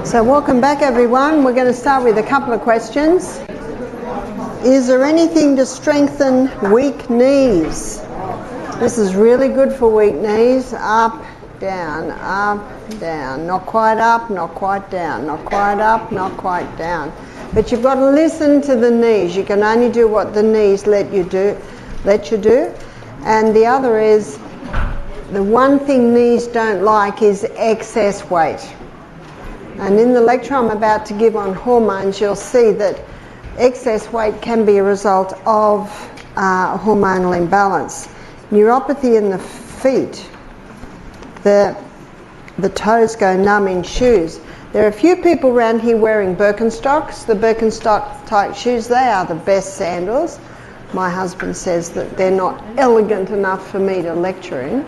So welcome back everyone. We're going to start with a couple of questions. Is there anything to strengthen weak knees? This is really good for weak knees. Up, down, not quite up, not quite down, not quite up, not quite down. But you've got to listen to the knees. You can only do what the knees let you do. And the other is, the one thing knees don't like is excess weight. And in the lecture I'm about to give on hormones, you'll see that excess weight can be a result of hormonal imbalance. Neuropathy in the feet, the toes go numb in shoes. There are a few people around here wearing Birkenstocks. The Birkenstock type shoes, they are the best sandals. My husband says that they're not elegant enough for me to lecture in.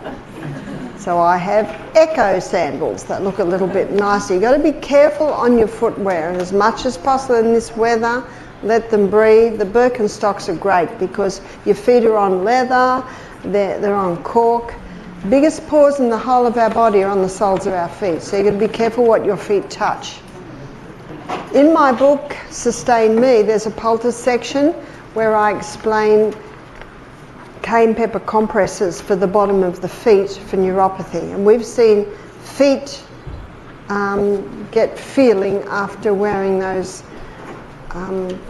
So I have Echo sandals that look a little bit nicer. You've got to be careful on your footwear, and as much as possible in this weather, let them breathe. The Birkenstocks are great because your feet are on leather, they're on cork. The biggest pores in the whole of our body are on the soles of our feet, so you've got to be careful what your feet touch. In my book, Sustain Me, there's a poultice section where I explain cayenne pepper compresses for the bottom of the feet for neuropathy. And we've seen feet get feeling after wearing those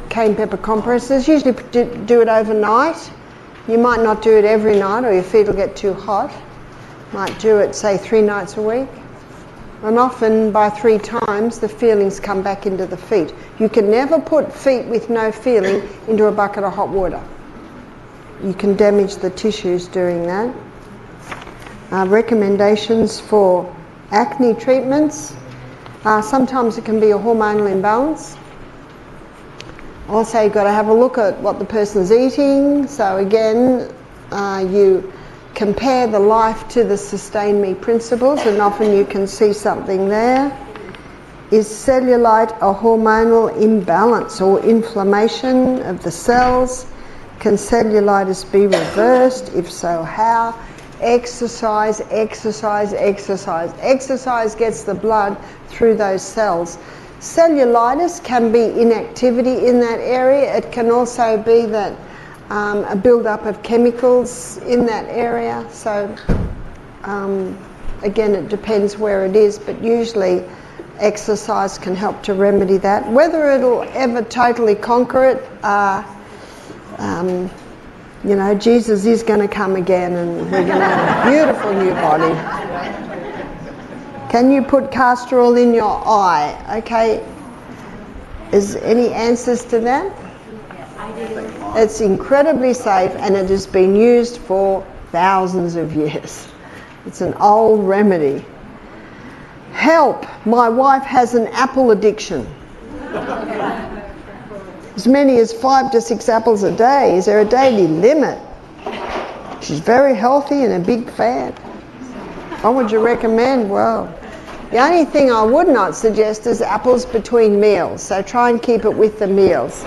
cayenne pepper compresses. Usually do it overnight. You might not do it every night or your feet will get too hot. Might do it, say, 3 nights a week. And often by 3 times the feelings come back into the feet. You can never put feet with no feeling into a bucket of hot water. You can damage the tissues doing that. Recommendations for acne treatments. Sometimes it can be a hormonal imbalance. Also, you've got to have a look at what the person's eating. So again, you compare the life to the Sustain Me principles, and often you can see something there. Is cellulite a hormonal imbalance or inflammation of the cells? Can cellulitis be reversed? If so, how? Exercise, exercise, exercise. Exercise gets the blood through those cells. Cellulitis can be inactivity in that area. It can also be that a build-up of chemicals in that area. So again, it depends where it is, but usually exercise can help to remedy that. Whether it'll ever totally conquer it, you know, Jesus is going to come again and we're going to have a beautiful new body. Can you put castor oil in your eye? Okay. Is any answers to that? It's incredibly safe and it has been used for thousands of years. It's an old remedy. Help! My wife has an apple addiction. As many as 5 to 6 apples a day. Is there a daily limit? She's very healthy and a big fan. What would you recommend? Well, the only thing I would not suggest is apples between meals. So try and keep it with the meals.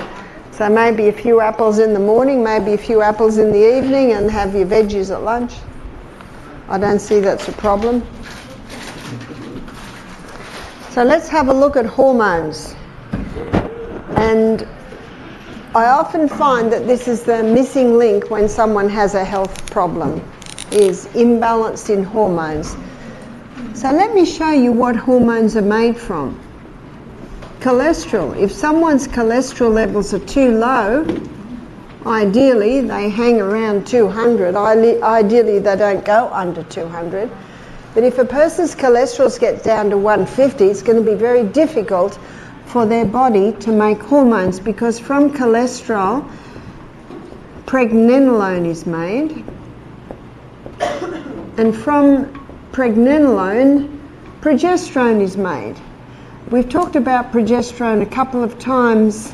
So maybe a few apples in the morning, maybe a few apples in the evening, and have your veggies at lunch. I don't see that's a problem. So let's have a look at hormones. And I often find that this is the missing link when someone has a health problem, is imbalance in hormones. So let me show you what hormones are made from. Cholesterol. If someone's cholesterol levels are too low, ideally they hang around 200. Ideally they don't go under 200. But if a person's cholesterol gets down to 150, it's going to be very difficult for their body to make hormones, because from cholesterol, pregnenolone is made, and from pregnenolone, progesterone is made. We've talked about progesterone a couple of times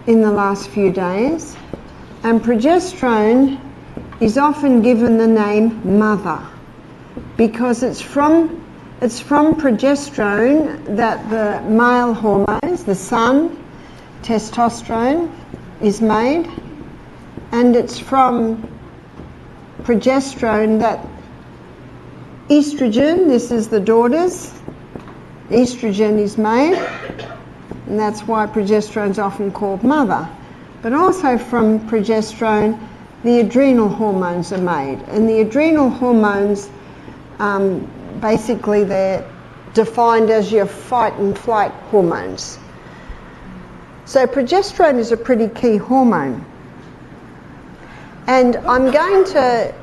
in the last few days, and progesterone is often given the name mother because it's from progesterone that the male hormones, the son, testosterone, is made, and it's from progesterone that estrogen, this is the daughters, estrogen is made, and that's why progesterone is often called mother. But also from progesterone, the adrenal hormones are made. And the adrenal hormones, basically they're defined as your fight and flight hormones. So progesterone is a pretty key hormone. And I'm going to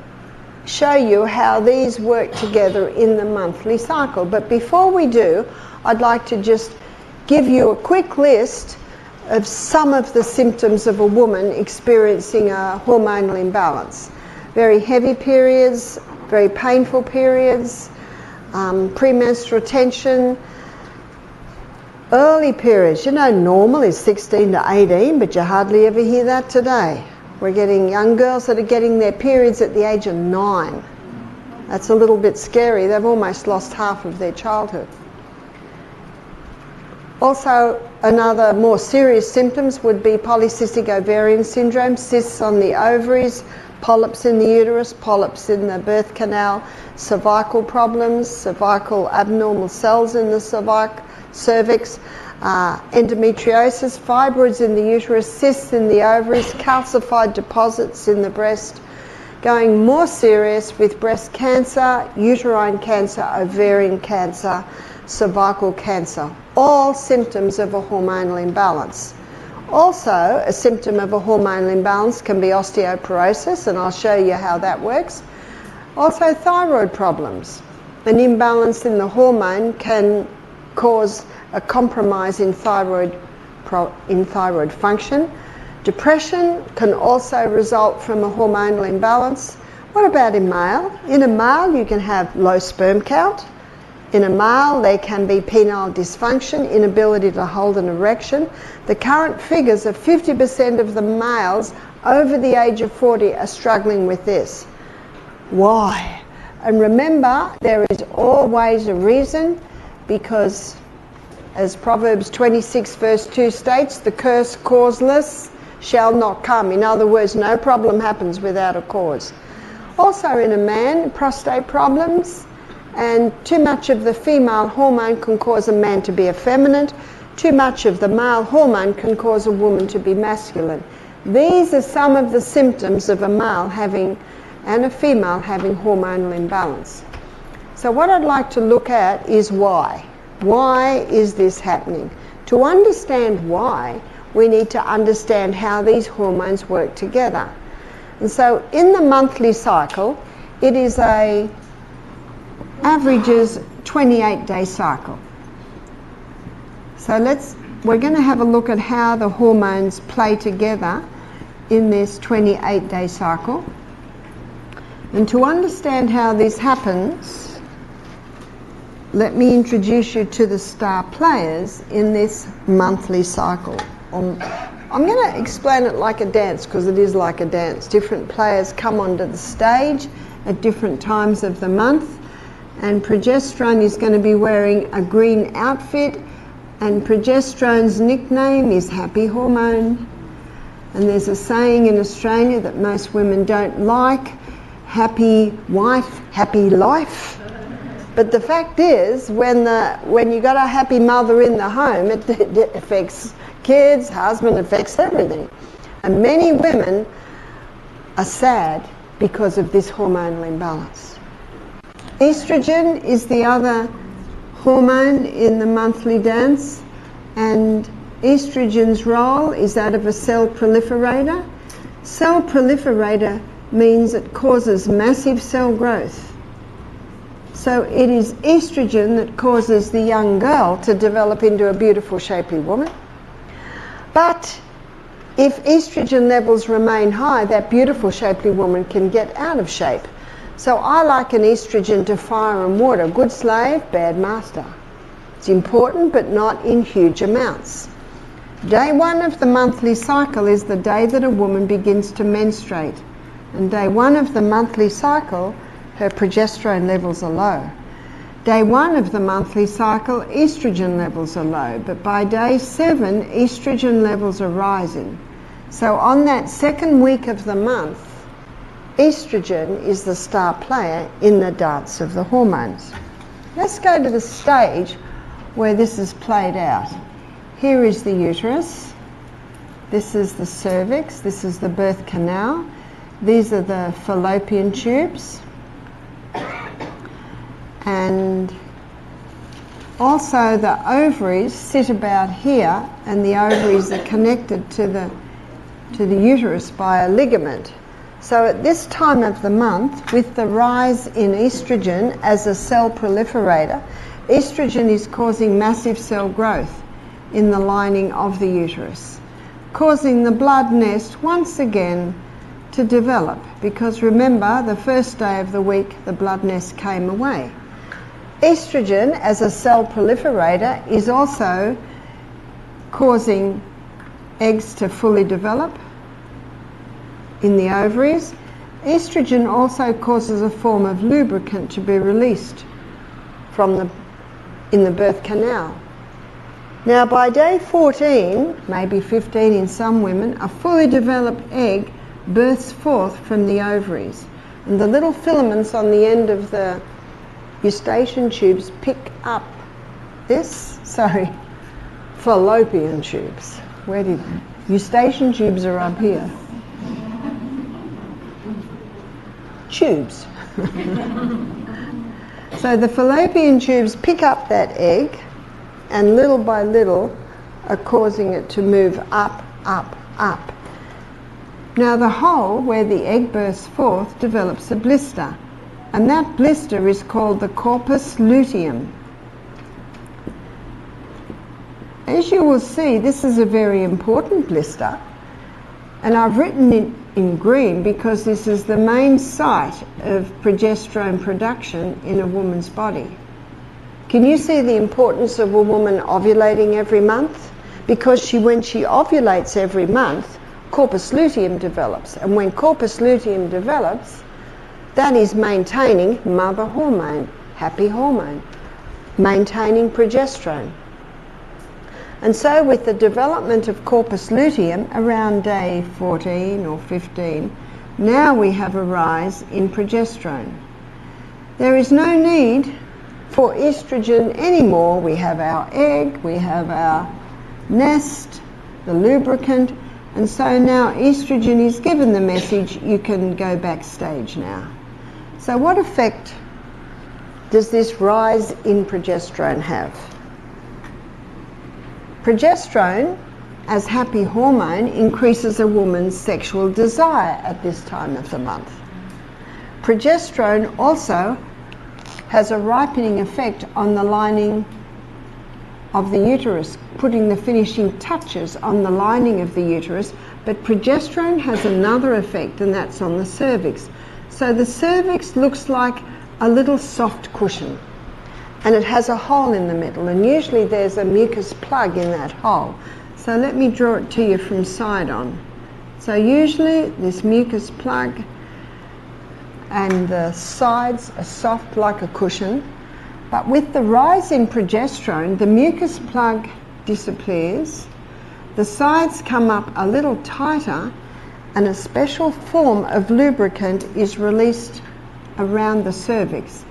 show you how these work together in the monthly cycle. But before we do, I'd like to just give you a quick list of some of the symptoms of a woman experiencing a hormonal imbalance. Very heavy periods, very painful periods, premenstrual tension, early periods. You know, normal is 16 to 18, but you hardly ever hear that today. We're getting young girls that are getting their periods at the age of 9. That's a little bit scary. They've almost lost half of their childhood. Also, another more serious symptoms would be polycystic ovarian syndrome, cysts on the ovaries, polyps in the uterus, polyps in the birth canal, cervical problems, cervical abnormal cells in the cervix, endometriosis, fibroids in the uterus, cysts in the ovaries, calcified deposits in the breast, going more serious with breast cancer, uterine cancer, ovarian cancer, cervical cancer, all symptoms of a hormonal imbalance. Also, a symptom of a hormonal imbalance can be osteoporosis, and I'll show you how that works. Also, thyroid problems. An imbalance in the hormone can cause a compromise in thyroid function. Depression can also result from a hormonal imbalance. What about in male? In a male, you can have low sperm count. In a male, there can be penile dysfunction, inability to hold an erection. The current figures are 50% of the males over the age of 40 are struggling with this. Why? And remember, there is always a reason, because as Proverbs 26 verse 2 states, the curse causeless shall not come. In other words, no problem happens without a cause. Also in a man, prostate problems, and too much of the female hormone can cause a man to be effeminate. Too much of the male hormone can cause a woman to be masculine. These are some of the symptoms of a male having and a female having hormonal imbalance. So what I'd like to look at is why. Why is this happening? To understand why, we need to understand how these hormones work together. And so in the monthly cycle, it is averages 28-day cycle. So we're going to have a look at how the hormones play together in this 28-day cycle. And to understand how this happens, let me introduce you to the star players in this monthly cycle. I'm going to explain it like a dance, because it is like a dance. Different players come onto the stage at different times of the month. And progesterone is going to be wearing a green outfit, and progesterone's nickname is happy hormone. And there's a saying in Australia that most women don't like: happy wife, happy life. But the fact is, when you got a happy mother in the home, it affects kids, husband, affects everything. And many women are sad because of this hormonal imbalance. Estrogen is the other hormone in the monthly dance, and estrogen's role is that of a cell proliferator. Cell proliferator means it causes massive cell growth. So it is estrogen that causes the young girl to develop into a beautiful, shapely woman. But if estrogen levels remain high, that beautiful, shapely woman can get out of shape. So I liken estrogen to fire and water. Good slave, bad master. It's important, but not in huge amounts. Day 1 of the monthly cycle is the day that a woman begins to menstruate. And day 1 of the monthly cycle, her progesterone levels are low. Day 1 of the monthly cycle, estrogen levels are low. But by day 7, estrogen levels are rising. So on that second week of the month, estrogen is the star player in the dance of the hormones. Let's go to the stage where this is played out. Here is the uterus, this is the cervix, this is the birth canal, these are the fallopian tubes, and also the ovaries sit about here, and the ovaries are connected to the uterus by a ligament. So at this time of the month, with the rise in estrogen as a cell proliferator, estrogen is causing massive cell growth in the lining of the uterus, causing the blood nest once again to develop, because remember, the first day of the week the blood nest came away. Estrogen as a cell proliferator is also causing eggs to fully develop in the ovaries. Estrogen also causes a form of lubricant to be released in the birth canal. Now by day 14, maybe 15 in some women, a fully developed egg bursts forth from the ovaries, and the little filaments on the end of the eustachian tubes pick up fallopian tubes. Eustachian tubes are up here. Tubes. So the fallopian tubes pick up that egg, and little by little are causing it to move up, up, up. Now the hole where the egg bursts forth develops a blister, and that blister is called the corpus luteum. As you will see, this is a very important blister, and I've written it in green because this is the main site of progesterone production in a woman's body. Can you see the importance of a woman ovulating every month? Because when she ovulates every month, corpus luteum develops, and when corpus luteum develops, that is maintaining mother hormone, happy hormone, maintaining progesterone. And so with the development of corpus luteum around day 14 or 15, now we have a rise in progesterone. There is no need for estrogen anymore. We have our egg, we have our nest, the lubricant, and so now estrogen is given the message, you can go backstage now. So what effect does this rise in progesterone have? Progesterone, as happy hormone, increases a woman's sexual desire at this time of the month. Progesterone also has a ripening effect on the lining of the uterus, putting the finishing touches on the lining of the uterus, but progesterone has another effect, and that's on the cervix. So the cervix looks like a little soft cushion, and it has a hole in the middle, and usually there's a mucus plug in that hole. So let me draw it to you from side on. So usually this mucus plug and the sides are soft like a cushion, but with the rise in progesterone, the mucus plug disappears, the sides come up a little tighter, and a special form of lubricant is released around the cervix.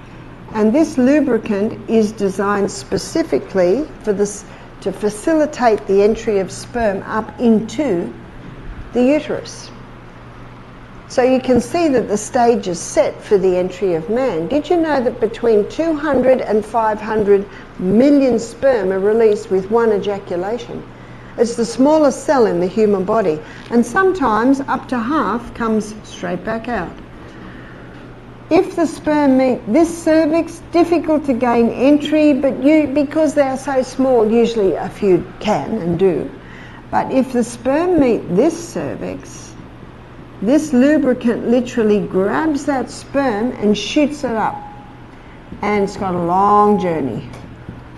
And this lubricant is designed specifically for this, to facilitate the entry of sperm up into the uterus. So you can see that the stage is set for the entry of man. Did you know that between 200 and 500 million sperm are released with one ejaculation? It's the smallest cell in the human body, and sometimes up to half comes straight back out. If the sperm meet this cervix, difficult to gain entry, but because they are so small, usually a few can and do. But if the sperm meet this cervix, this lubricant literally grabs that sperm and shoots it up. And it's got a long journey,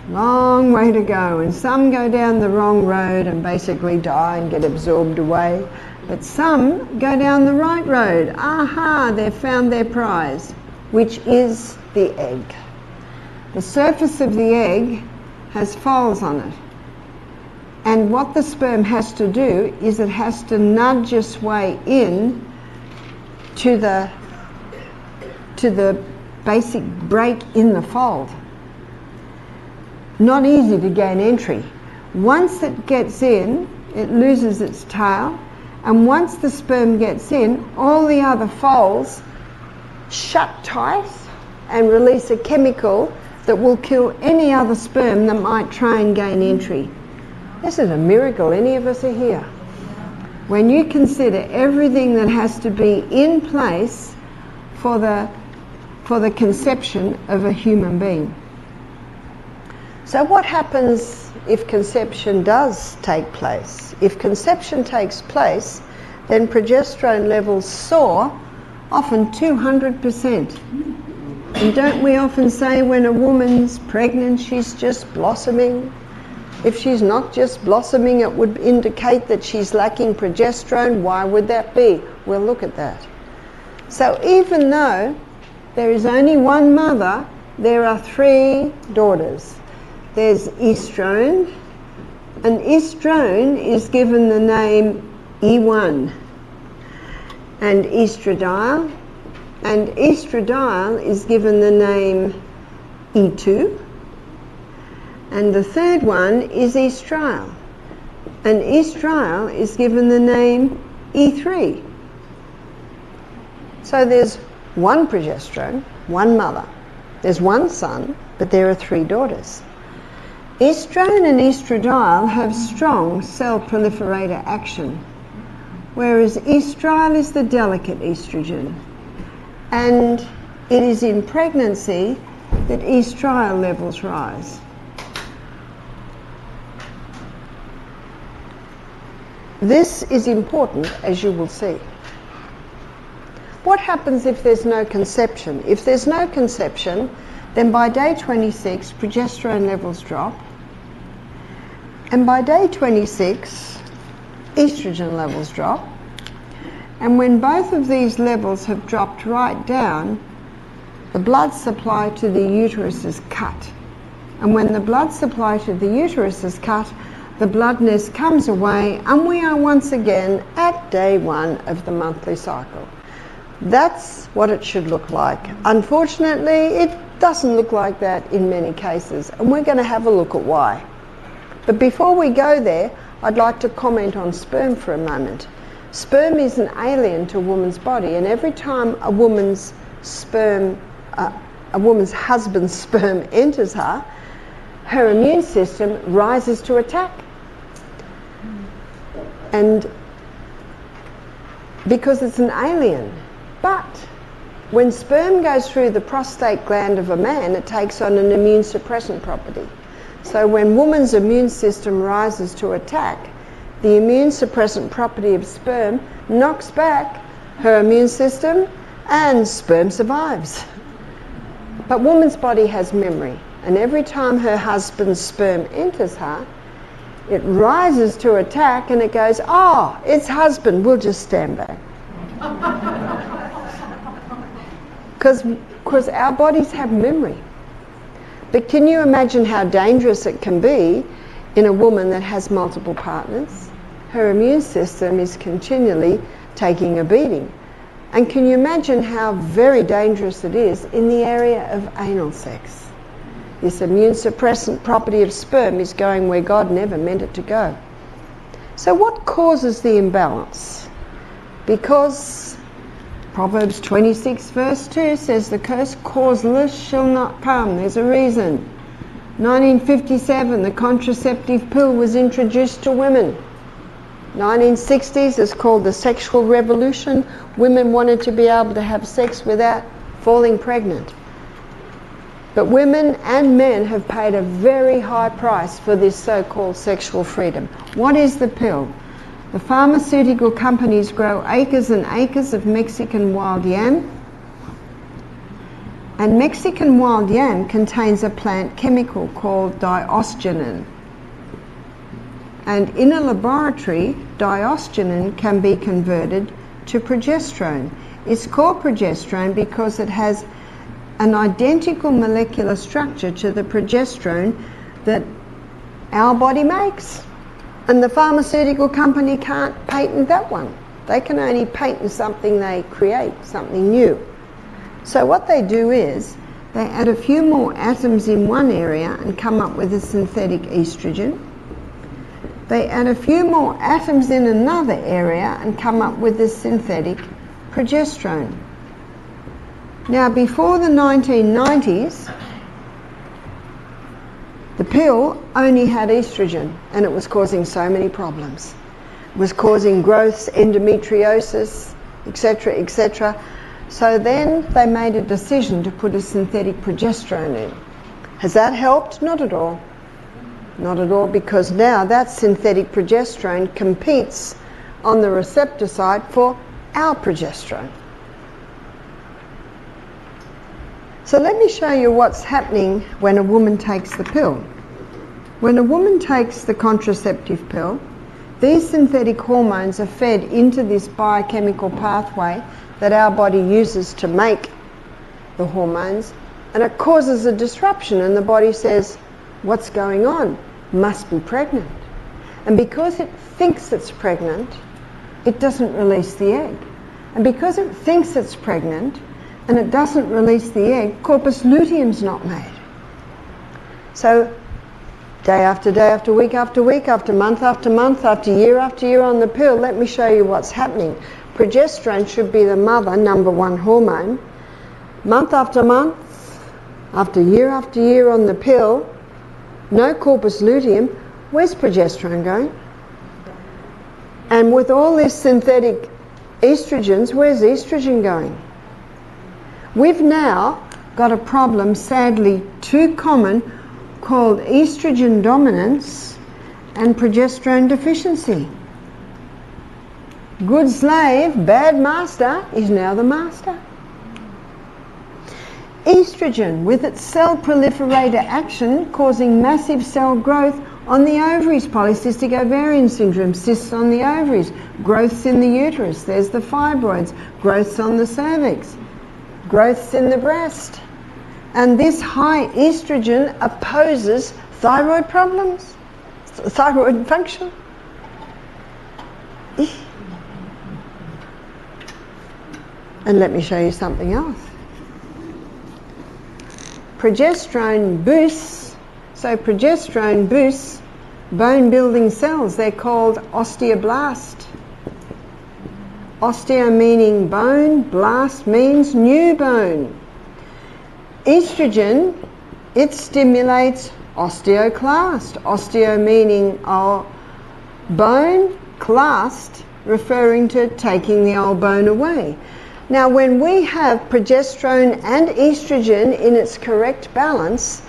long way to go, and some go down the wrong road and basically die and get absorbed away. But some go down the right road. Aha, they've found their prize, which is the egg. The surface of the egg has folds on it. And what the sperm has to do is it has to nudge its way in to the basic break in the fold. not easy to gain entry. Once it gets in, it loses its tail, and once the sperm gets in, all the other folds shut tight and release a chemical that will kill any other sperm that might try and gain entry. This is a miracle any of us are here. When you consider everything that has to be in place for the conception of a human being. So what happens if conception does take place? If conception takes place, then progesterone levels soar, often 200%. And don't we often say when a woman's pregnant, she's just blossoming? If she's not just blossoming, it would indicate that she's lacking progesterone. Why would that be? We'll look at that. So even though there is only one mother, there are 3 daughters. There's estrone, and estrone is given the name E1, and estradiol, and estradiol is given the name E2, and the third one is estriol, and estriol is given the name E3. So there's one progesterone, one mother. There's one son, but there are 3 daughters. Estrone and estradiol have strong cell proliferator action, whereas estriol is the delicate estrogen. And it is in pregnancy that estriol levels rise. This is important, as you will see. What happens if there's no conception? If there's no conception, then by day 26, progesterone levels drop. And by day 26, estrogen levels drop. And when both of these levels have dropped right down, the blood supply to the uterus is cut. And when the blood supply to the uterus is cut, the blood nest comes away, and we are once again at day 1 of the monthly cycle. That's what it should look like. Unfortunately, it doesn't look like that in many cases, and we're going to have a look at why. But before we go there, I'd like to comment on sperm for a moment. Sperm is an alien to a woman's body, and every time a woman's husband's sperm enters her, her immune system rises to attack. And because it's an alien. But when sperm goes through the prostate gland of a man, it takes on an immune suppressant property. So when woman's immune system rises to attack, the immune suppressant property of sperm knocks back her immune system, and sperm survives. But woman's body has memory, and every time her husband's sperm enters her, it rises to attack, and it goes, "Oh, it's husband, we'll just stand back." Because our bodies have memory. But can you imagine how dangerous it can be in a woman that has multiple partners? Her immune system is continually taking a beating. And can you imagine how very dangerous it is in the area of anal sex? This immune suppressant property of sperm is going where God never meant it to go. So what causes the imbalance? Because Proverbs 26 verse 2 says the curse causeless shall not come. There's a reason. 1957, the contraceptive pill was introduced to women. 1960s, it's called the sexual revolution. Women wanted to be able to have sex without falling pregnant. But women and men have paid a very high price for this so-called sexual freedom. What is the pill? The pharmaceutical companies grow acres and acres of Mexican wild yam, and Mexican wild yam contains a plant chemical called diosgenin. And in a laboratory, diosgenin can be converted to progesterone. It's called progesterone because it has an identical molecular structure to the progesterone that our body makes. And the pharmaceutical company can't patent that one. They can only patent something they create, something new. So what they do is They add a few more atoms in one area and come up with a synthetic estrogen. They add a few more atoms in another area and come up with a synthetic progesterone. Now, before the 1990s, the pill only had estrogen, and it was causing so many problems. It was causing growths, endometriosis, etc., etc. So then they made a decision to put a synthetic progesterone in. Has that helped? Not at all. Not at all, because now that synthetic progesterone competes on the receptor side for our progesterone. So let me show you what's happening when a woman takes the pill. When a woman takes the contraceptive pill, these synthetic hormones are fed into this biochemical pathway that our body uses to make the hormones, and it causes a disruption, and the body says, what's going on? Must be pregnant. And because it thinks it's pregnant, it doesn't release the egg. And because it thinks it's pregnant and it doesn't release the egg, corpus luteum's not made. So day after day, after week after week, after month, after year on the pill, let me show you what's happening. Progesterone should be the mother, number one hormone. Month after month, after year on the pill, no corpus luteum, where's progesterone going? And with all this synthetic estrogens, where's estrogen going? We've now got a problem, sadly too common, called estrogen dominance and progesterone deficiency. Good slave, bad master is now the master. Estrogen, with its cell proliferator action, causing massive cell growth on the ovaries, polycystic ovarian syndrome, cysts on the ovaries, growths in the uterus, there's the fibroids, growths on the cervix, growths in the breast. And this high estrogen opposes thyroid problems, thyroid function. And let me show you something else. Progesterone boosts, bone building cells. They're called osteoblast. Osteo meaning bone, blast means new bone. Estrogen, it stimulates osteoclast. Osteo meaning bone, clast referring to taking the old bone away. Now, when we have progesterone and estrogen in its correct balance,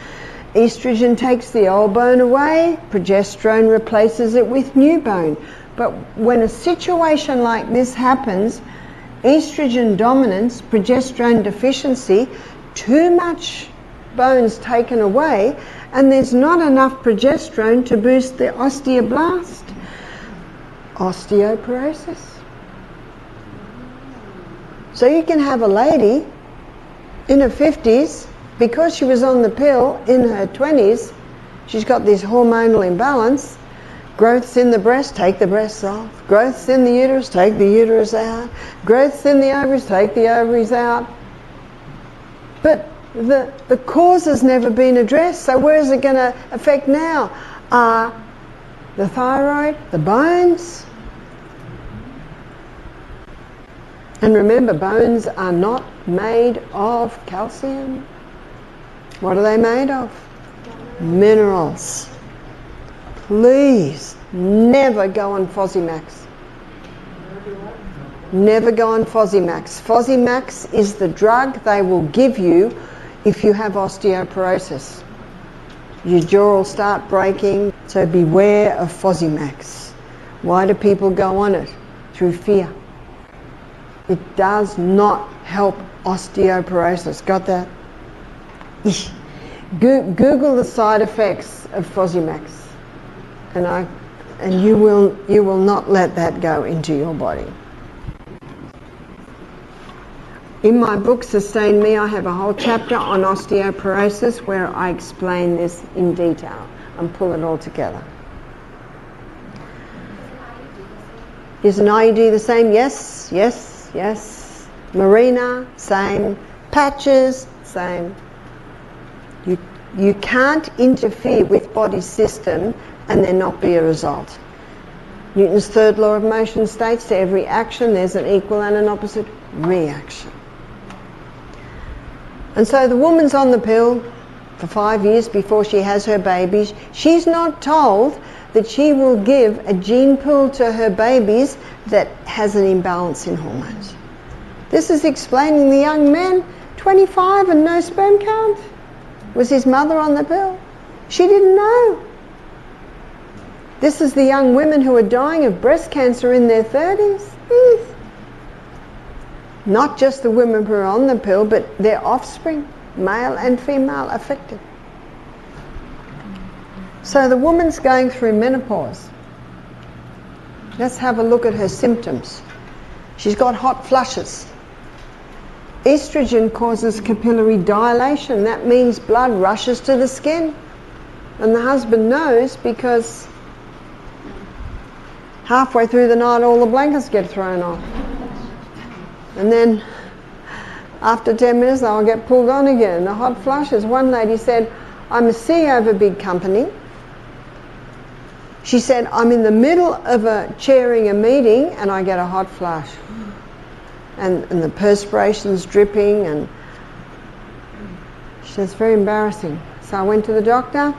estrogen takes the old bone away, progesterone replaces it with new bone. But when a situation like this happens, estrogen dominance, progesterone deficiency, too much bones taken away, and there's not enough progesterone to boost the osteoblast, osteoporosis. So you can have a lady in her 50s, because she was on the pill in her 20s, she's got this hormonal imbalance, growths in the breast, take the breasts off, growths in the uterus, take the uterus out, growths in the ovaries, take the ovaries out. But the cause has never been addressed, so where is it going to affect now? The thyroid, the bones. And remember, bones are not made of calcium. What are they made of? Minerals. Please, never go on Fosamax. Never go on Fosamax. Fosamax is the drug they will give you if you have osteoporosis. Your jaw will start breaking, so beware of Fosamax. Why do people go on it? Through fear. It does not help osteoporosis. Got that? Google the side effects of Fosamax, and you will not let that go into your body. In my book Sustain Me, I have a whole chapter on osteoporosis where I explain this in detail and pull it all together. Is an IUD the same? Yes, yes, yes. Marina, same. Patches, same. You can't interfere with body system and there not be a result. Newton's third law of motion states to every action there's an equal and an opposite reaction. And so the woman's on the pill for 5 years before she has her babies. She's not told that she will give a gene pool to her babies that has an imbalance in hormones. This is explaining the young man, 25 and no sperm count. Was his mother on the pill? She didn't know. This is the young women who are dying of breast cancer in their 30s. Not just the women who are on the pill, but their offspring, male and female, affected. So the woman's going through menopause. Let's have a look at her symptoms. She's got hot flushes. Estrogen causes capillary dilation. That means blood rushes to the skin. And the husband knows because halfway through the night all the blankets get thrown off. And then after 10 minutes they'll get pulled on again. The hot flushes. One lady said, I'm a CEO of a big company. She said, I'm in the middle of chairing a meeting and I get a hot flush. And the perspiration's dripping, and she says, it's very embarrassing. So I went to the doctor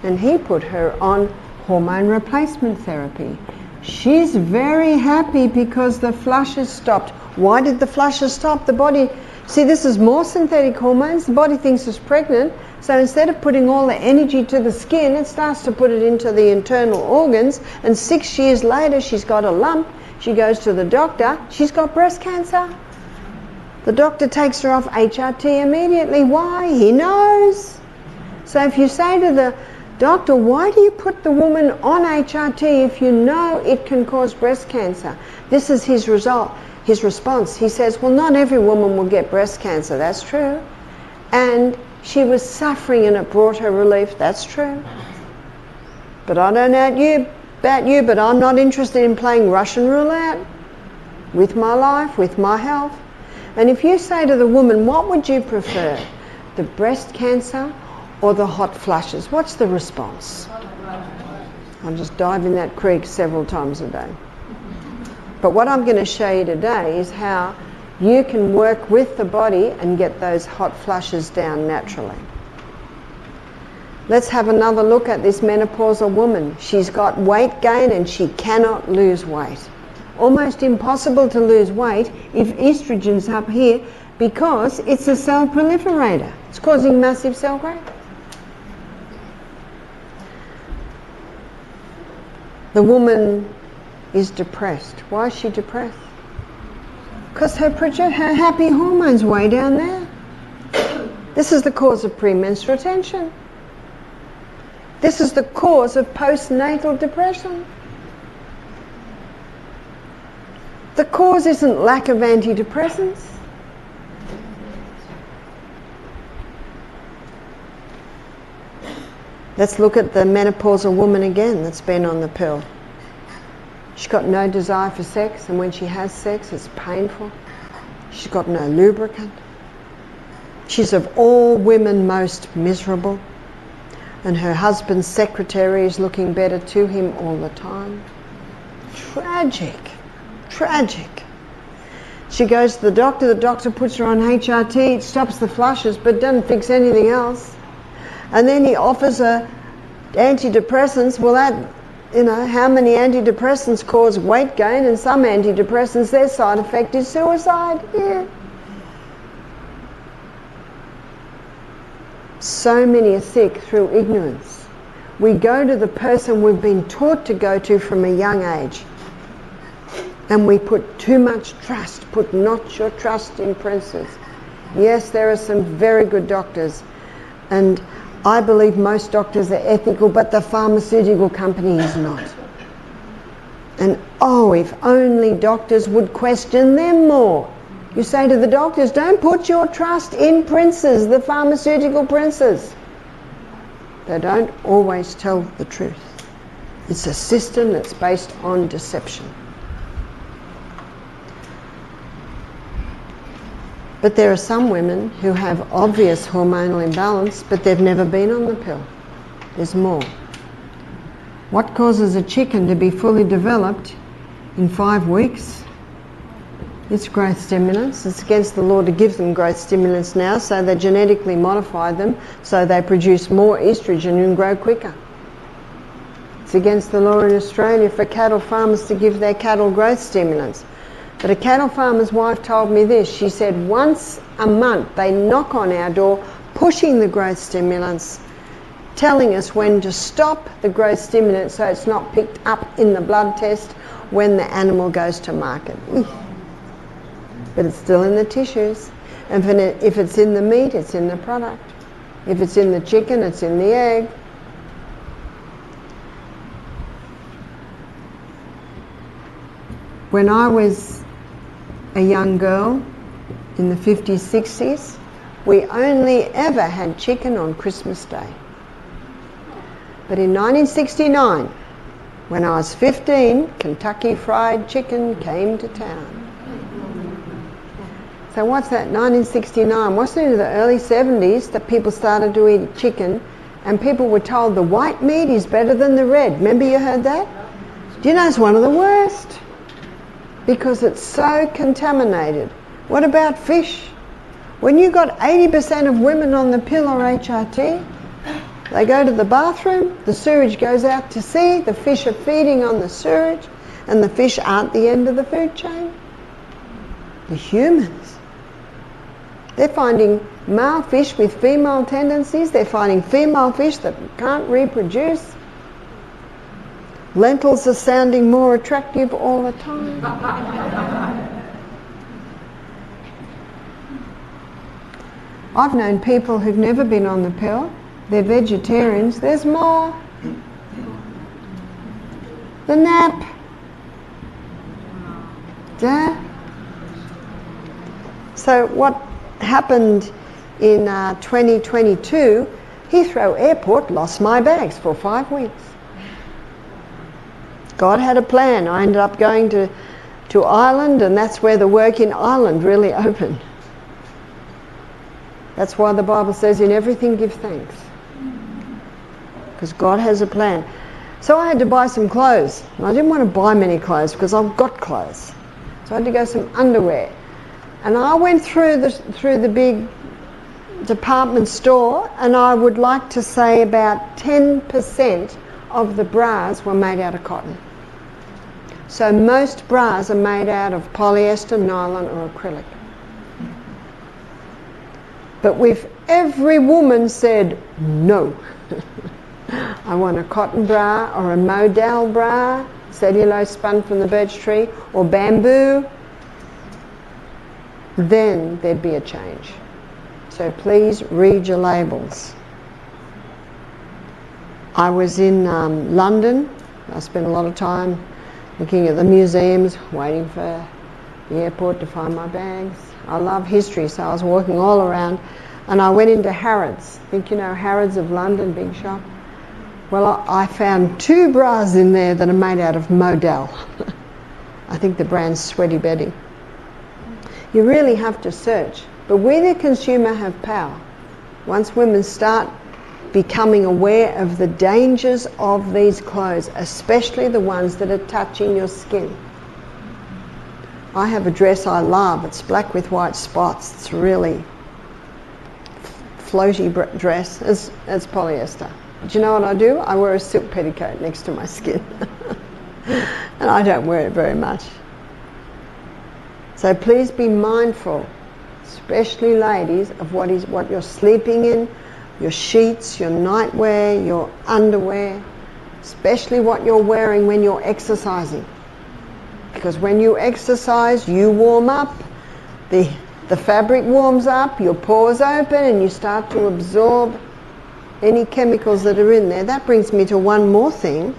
and he put her on hormone replacement therapy. She's very happy because the flushes stopped. Why did the flushes stop? The body, see, this is more synthetic hormones. The body thinks it's pregnant. So instead of putting all the energy to the skin, it starts to put it into the internal organs. And 6 years later, she's got a lump. She goes to the doctor. She's got breast cancer. The doctor takes her off HRT immediately. Why? He knows. So if you say to the doctor, why do you put the woman on HRT if you know it can cause breast cancer? This is his response. He says, well, not every woman will get breast cancer. That's true. And she was suffering and it brought her relief. That's true. But I don't know about you, but I'm not interested in playing Russian roulette with my life, with my health. And if you say to the woman, what would you prefer, the breast cancer or the hot flushes? What's the response? I'll just dive in that creek several times a day. But what I'm going to show you today is how you can work with the body and get those hot flushes down naturally. Let's have another look at this menopausal woman. She's got weight gain and she cannot lose weight. Almost impossible to lose weight if estrogen's up here because it's a cell proliferator. It's causing massive cell growth. The woman is depressed. Why is she depressed? Because her happy hormones way down there. This is the cause of premenstrual tension. This is the cause of postnatal depression. The cause isn't lack of antidepressants. Let's look at the menopausal woman again that's been on the pill. She's got no desire for sex, and when she has sex, it's painful. She's got no lubricant. She's of all women most miserable. And her husband's secretary is looking better to him all the time. Tragic. Tragic. She goes to the doctor puts her on HRT, it stops the flushes but doesn't fix anything else. And then he offers her antidepressants. Well, that, you know, how many antidepressants cause weight gain, and some antidepressants, their side effect is suicide. Yeah. So many are sick through ignorance. We go to the person we've been taught to go to from a young age. And we put too much trust. Put not your trust in princes. Yes, there are some very good doctors. And I believe most doctors are ethical, but the pharmaceutical company is not. And oh, if only doctors would question them more. You say to the doctors, don't put your trust in princes, the pharmaceutical princes. They don't always tell the truth. It's a system that's based on deception. But there are some women who have obvious hormonal imbalance, but they've never been on the pill. There's more. What causes a chicken to be fully developed in 5 weeks? It's growth stimulants. It's against the law to give them growth stimulants now, so they genetically modify them so they produce more estrogen and grow quicker. It's against the law in Australia for cattle farmers to give their cattle growth stimulants. But a cattle farmer's wife told me this. She said once a month they knock on our door pushing the growth stimulants, telling us when to stop the growth stimulant so it's not picked up in the blood test when the animal goes to market. But it's still in the tissues. And if it's in the meat, it's in the product. If it's in the chicken, it's in the egg. When I was a young girl in the 50s, 60s, we only ever had chicken on Christmas Day. But in 1969, when I was 15, Kentucky Fried Chicken came to town. So what's that, 1969? Wasn't it in the early 70s that people started to eat chicken and people were told the white meat is better than the red? Remember you heard that? Do you know it's one of the worst? Because it's so contaminated. What about fish? When you got 80% of women on the pill or HRT, they go to the bathroom, the sewage goes out to sea, the fish are feeding on the sewage, and the fish aren't the end of the food chain. The humans. They're finding male fish with female tendencies, they're finding female fish that can't reproduce. Lentils are sounding more attractive all the time. I've known people who've never been on the pill. They're vegetarians. There's more. The nap. Yeah. So what happened in 2022, Heathrow Airport lost my bags for 5 weeks. God had a plan. I ended up going to Ireland, and that's where the work in Ireland really opened. That's why the Bible says in everything give thanks. Because God has a plan. So I had to buy some clothes. And I didn't want to buy many clothes because I've got clothes. So I had to go some underwear. And I went through the big department store, and I would like to say about 10% of the bras were made out of cotton. So most bras are made out of polyester, nylon or acrylic. But with every woman said, no. I want a cotton bra or a modal bra, cellulose spun from the birch tree, or bamboo, then there'd be a change. So please read your labels. I was in London. I spent a lot of time looking at the museums, waiting for the airport to find my bags. I love history, so I was walking all around, and I went into Harrods. I think you know Harrods of London, big shop. Well, I found 2 bras in there that are made out of modal. I think the brand's Sweaty Betty. You really have to search. But we the consumer have power. Once women start becoming aware of the dangers of these clothes, especially the ones that are touching your skin. I have a dress I love. It's black with white spots. It's really floaty dress. It's polyester. Do you know what I do? I wear a silk petticoat next to my skin. And I don't wear it very much. So please be mindful, especially ladies, of what you're sleeping in, your sheets, your nightwear, your underwear, especially what you're wearing when you're exercising. Because when you exercise, you warm up, the fabric warms up, your pores open, and you start to absorb any chemicals that are in there. That brings me to one more thing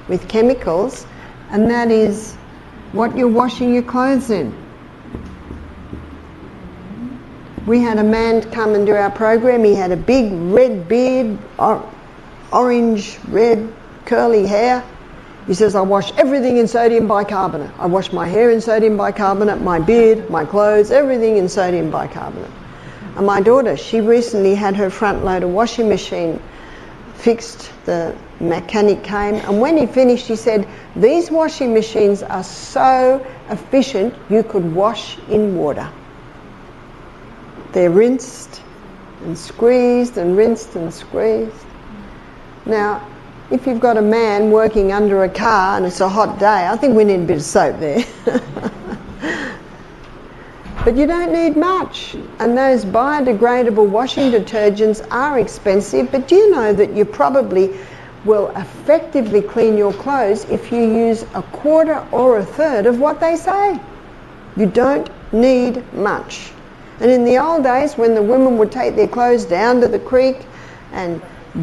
with chemicals, and that is what you're washing your clothes in. We had a man come and do our program. He had a big red beard, orange, red, curly hair. He says, I wash everything in sodium bicarbonate. I wash my hair in sodium bicarbonate, my beard, my clothes, everything in sodium bicarbonate. And my daughter, she recently had her front loader washing machine fixed. The mechanic came, and when he finished, he said, these washing machines are so efficient, you could wash in water. They're rinsed and squeezed and rinsed and squeezed. Now, if you've got a man working under a car and it's a hot day, I think we need a bit of soap there. But you don't need much. And those biodegradable washing detergents are expensive, but do you know that you probably will effectively clean your clothes if you use a quarter or a third of what they say? You don't need much. And in the old days, when the women would take their clothes down to the creek and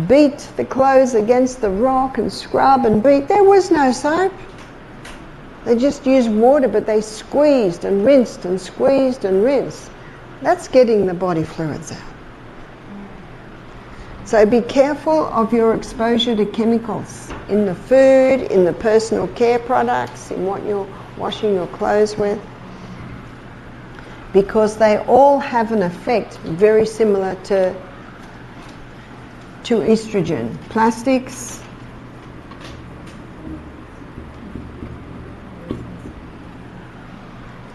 beat the clothes against the rock and scrub and beat, there was no soap. They just used water, but they squeezed and rinsed and squeezed and rinsed. That's getting the body fluids out. So be careful of your exposure to chemicals in the food, in the personal care products, in what you're washing your clothes with, because they all have an effect very similar to estrogen. Plastics,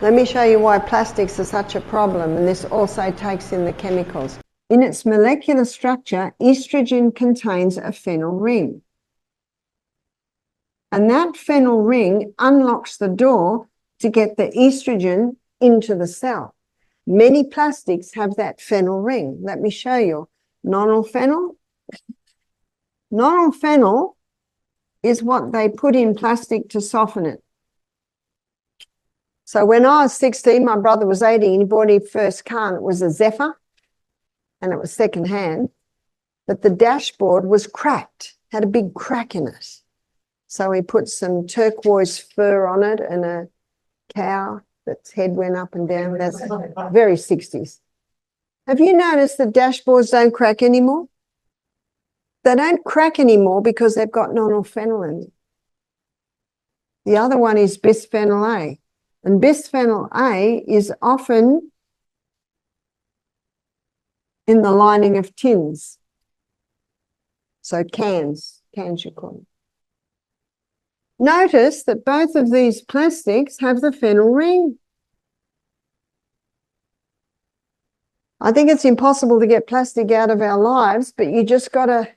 let me show you why plastics are such a problem, and this also takes in the chemicals. In its molecular structure, estrogen contains a phenyl ring. And that phenyl ring unlocks the door to get the estrogen into the cell. Many plastics have that phenyl ring. Let me show you. Nonylphenol. Nonylphenol is what they put in plastic to soften it. So when I was 16, my brother was 18, he bought his first car, and it was a Zephyr, and it was second hand, but the dashboard was cracked, had a big crack in it. So he put some turquoise fur on it and a cow that's head went up and down. That's very 60s. Have you noticed that dashboards don't crack anymore? They don't crack anymore because they've got nonylphenol in them. The other one is bisphenol A. And bisphenol A is often in the lining of tins. So cans you call them. Notice that both of these plastics have the phenyl ring. I think it's impossible to get plastic out of our lives, but you've got to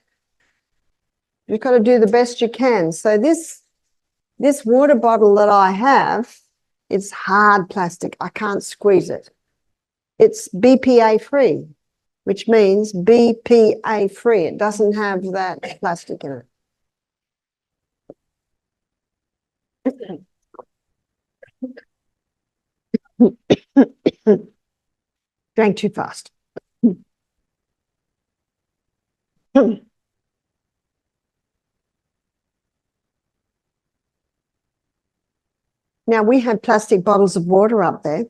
do the best you can. So this water bottle that I have, it's hard plastic. I can't squeeze it. It's BPA free, which means BPA free. It doesn't have that plastic in it. Drank too fast. Now, we have plastic bottles of water up there.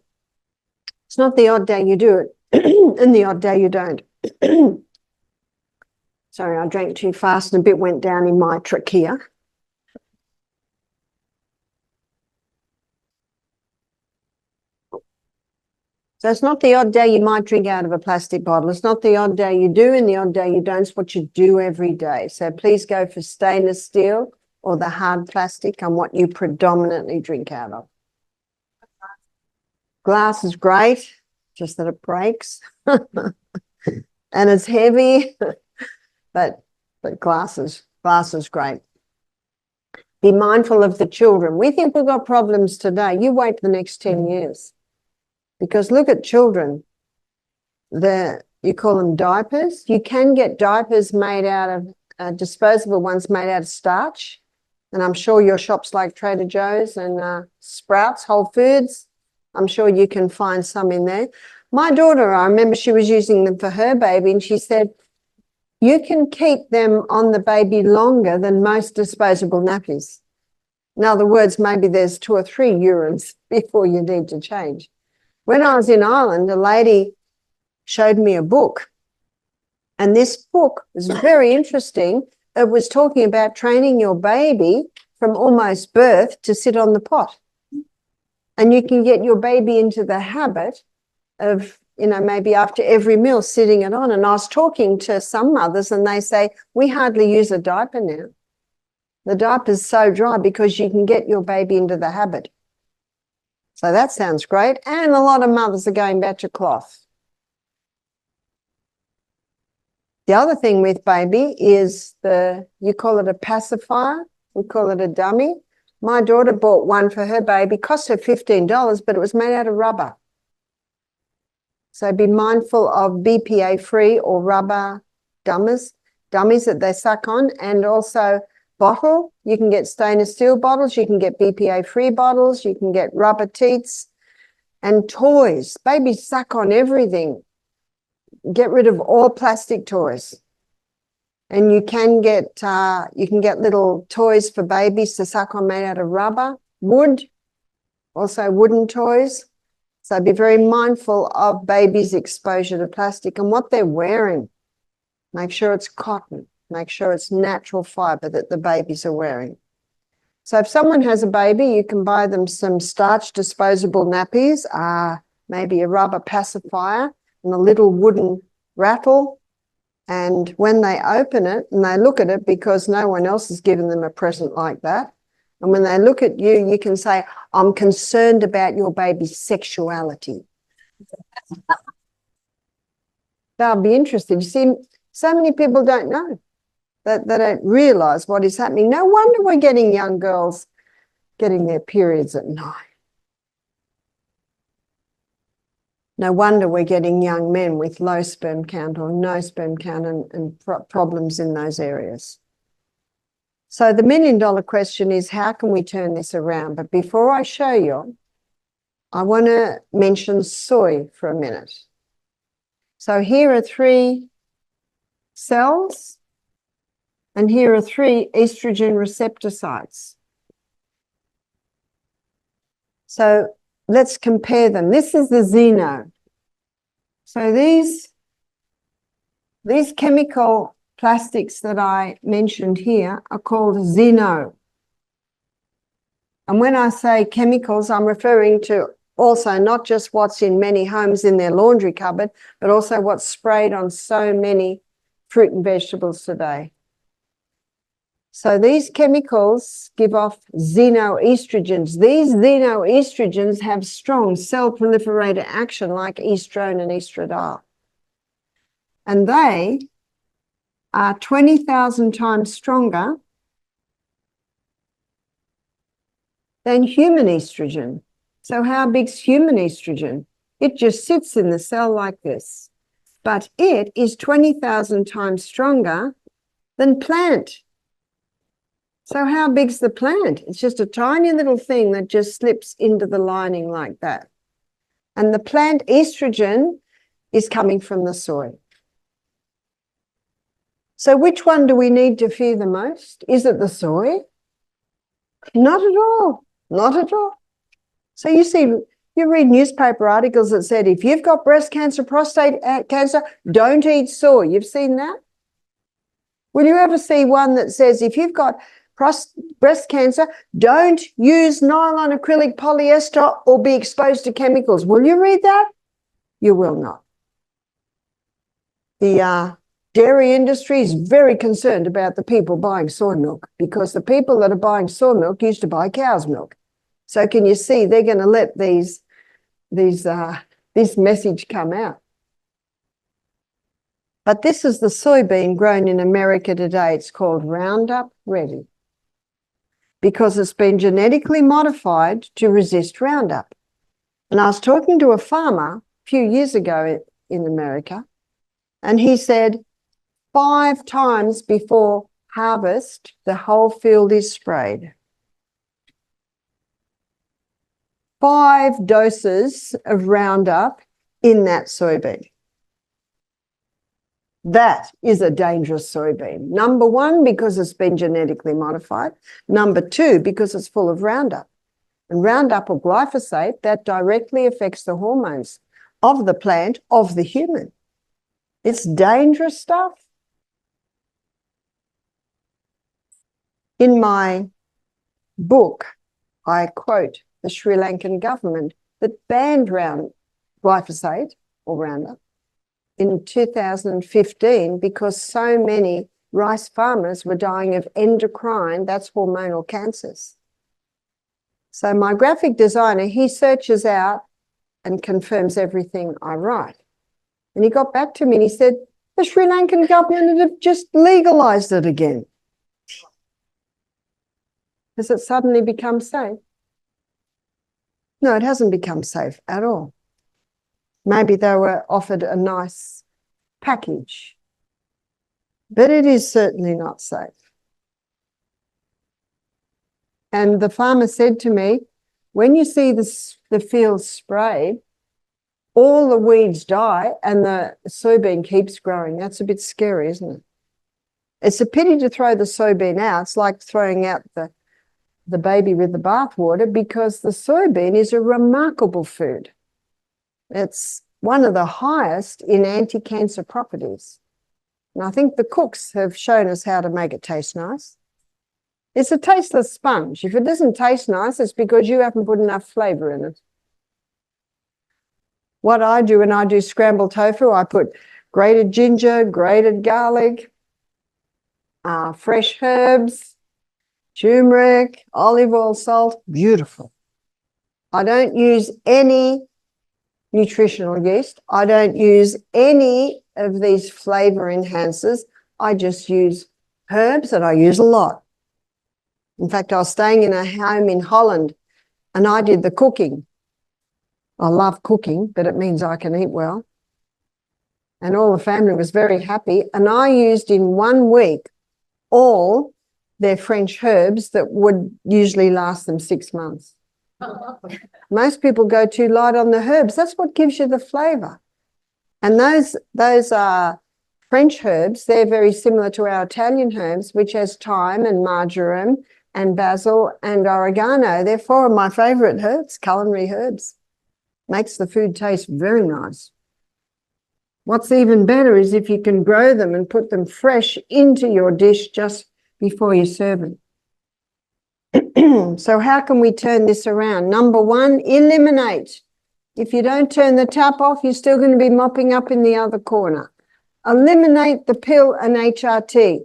It's not the odd day you do it and the odd day you don't. Sorry, I drank too fast and a bit went down in my trachea. So it's not the odd day you might drink out of a plastic bottle. It's not the odd day you do and the odd day you don't. It's what you do every day. So please go for stainless steel or the hard plastic on what you predominantly drink out of. Glass is great, just that it breaks. And it's heavy, but glass is great. Be mindful of the children. We think we've got problems today. You wait the next 10 years. Because look at children. You call them diapers. You can get diapers made out of, disposable ones made out of starch. And I'm sure your shops like Trader Joe's and Sprouts, Whole Foods, I'm sure you can find some in there. My daughter, I remember she was using them for her baby, and she said, you can keep them on the baby longer than most disposable nappies. In other words, maybe there's 2 or 3 urines before you need to change. When I was in Ireland, a lady showed me a book, and this book was very interesting. It was talking about training your baby from almost birth to sit on the pot. And you can get your baby into the habit of, you know, maybe after every meal sitting it on. And I was talking to some mothers and they say, we hardly use a diaper now. The diaper's so dry because you can get your baby into the habit. So that sounds great. And a lot of mothers are going back to cloth. The other thing with baby is you call it a pacifier, we call it a dummy. My daughter bought one for her baby, cost her $15, but it was made out of rubber. So be mindful of BPA-free or rubber dummies that they suck on, and also bottle. You can get stainless steel bottles, you can get BPA-free bottles, you can get rubber teats, and toys. Babies suck on everything. Get rid of all plastic toys. And you can get little toys for babies to suck on made out of rubber, wood, also wooden toys. So be very mindful of babies' exposure to plastic and what they're wearing. Make sure it's cotton. Make sure it's natural fiber that the babies are wearing. So if someone has a baby, you can buy them some starch disposable nappies, maybe a rubber pacifier and a little wooden rattle. And when they open it and they look at it, because no one else has given them a present like that, and when they look at you, you can say, I'm concerned about your baby's sexuality. They'll be interested. You see, so many people don't know, that they don't realise what is happening. No wonder we're getting young girls getting their periods at night. No wonder we're getting young men with low sperm count or no sperm count and problems in those areas. So the million-dollar question is, how can we turn this around? But before I show you, I want to mention soy for a minute. So here are 3 cells, and here are 3 estrogen receptor sites. So let's compare them. This is the xeno. So these chemical plastics that I mentioned here are called xeno. And when I say chemicals, I'm referring to also not just what's in many homes in their laundry cupboard, but also what's sprayed on so many fruit and vegetables today. So these chemicals give off xenoestrogens. These xenoestrogens have strong cell proliferator action like estrone and estradiol. And they are 20,000 times stronger than human estrogen. So how big's human estrogen? It just sits in the cell like this. But it is 20,000 times stronger than plant. So how big's the plant? It's just a tiny little thing that just slips into the lining like that. And the plant estrogen is coming from the soy. So which one do we need to fear the most? Is it the soy? Not at all. Not at all. So you see, you read newspaper articles that said, if you've got breast cancer, prostate cancer, don't eat soy. You've seen that? Will you ever see one that says, if you've got breast cancer, don't use nylon, acrylic, polyester, or be exposed to chemicals? Will you read that? You will not. The dairy industry is very concerned about the people buying soy milk, because the people that are buying soy milk used to buy cow's milk. So can you see they're going to let this message come out? But this is the soybean grown in America today. It's called Roundup Ready, because it's been genetically modified to resist Roundup. And I was talking to a farmer a few years ago in America, and he said 5 times before harvest, the whole field is sprayed. 5 doses of Roundup in that soybean. That is a dangerous soybean. Number 1, because it's been genetically modified. Number 2, because it's full of Roundup. And Roundup or glyphosate, that directly affects the hormones of the plant, of the human. It's dangerous stuff. In my book, I quote the Sri Lankan government that banned glyphosate or Roundup in 2015 because so many rice farmers were dying of endocrine, that's hormonal cancers. So my graphic designer, he searches out and confirms everything I write. And he got back to me and he said, the Sri Lankan government have just legalised it again. Has it suddenly become safe? No, it hasn't become safe at all. Maybe they were offered a nice package, but it is certainly not safe. And the farmer said to me, when you see the fields sprayed, all the weeds die and the soybean keeps growing. That's a bit scary, isn't it? It's a pity to throw the soybean out. It's like throwing out the baby with the bathwater, because the soybean is a remarkable food. It's one of the highest in anti-cancer properties. And I think the cooks have shown us how to make it taste nice. It's a tasteless sponge. If it doesn't taste nice, it's because you haven't put enough flavour in it. What I do when I do scrambled tofu, I put grated ginger, grated garlic, fresh herbs, turmeric, olive oil, salt. Beautiful. I don't use any nutritional yeast. I don't use any of these flavour enhancers. I just use herbs, and I use a lot. In fact, I was staying in a home in Holland and I did the cooking. I love cooking, but it means I can eat well. And all the family was very happy. And I used in 1 week all their French herbs that would usually last them 6 months. Most people go too light on the herbs. That's what gives you the flavour. And those are French herbs. They're very similar to our Italian herbs, which has thyme and marjoram and basil and oregano. They're 4 of my favourite herbs, culinary herbs. Makes the food taste very nice. What's even better is if you can grow them and put them fresh into your dish just before you serve them. So how can we turn this around? Number 1, eliminate. If you don't turn the tap off, you're still going to be mopping up in the other corner. Eliminate the pill and HRT.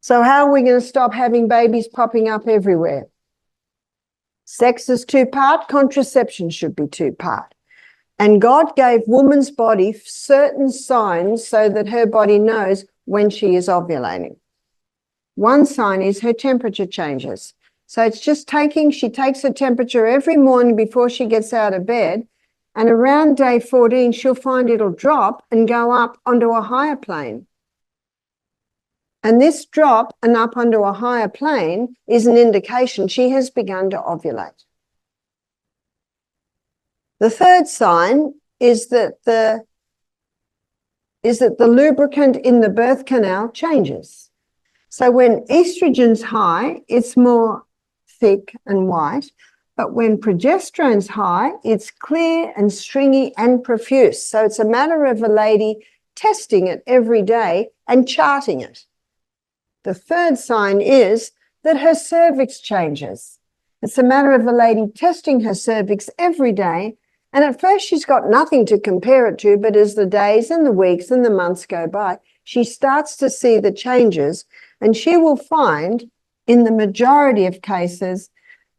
So how are we going to stop having babies popping up everywhere? Sex is 2-part, contraception should be 2-part. And God gave woman's body certain signs so that her body knows when she is ovulating. One sign is her temperature changes. So it's just she takes her temperature every morning before she gets out of bed, and around day 14, she'll find it'll drop and go up onto a higher plane. And this drop and up onto a higher plane is an indication she has begun to ovulate. The third sign is that the lubricant in the birth canal changes. So when estrogen's high, it's more thick and white, but when progesterone's high, it's clear and stringy and profuse. So it's a matter of a lady testing it every day and charting it. The third sign is that her cervix changes. It's a matter of a lady testing her cervix every day, and at first she's got nothing to compare it to, but as the days and the weeks and the months go by, she starts to see the changes, and she will find in the majority of cases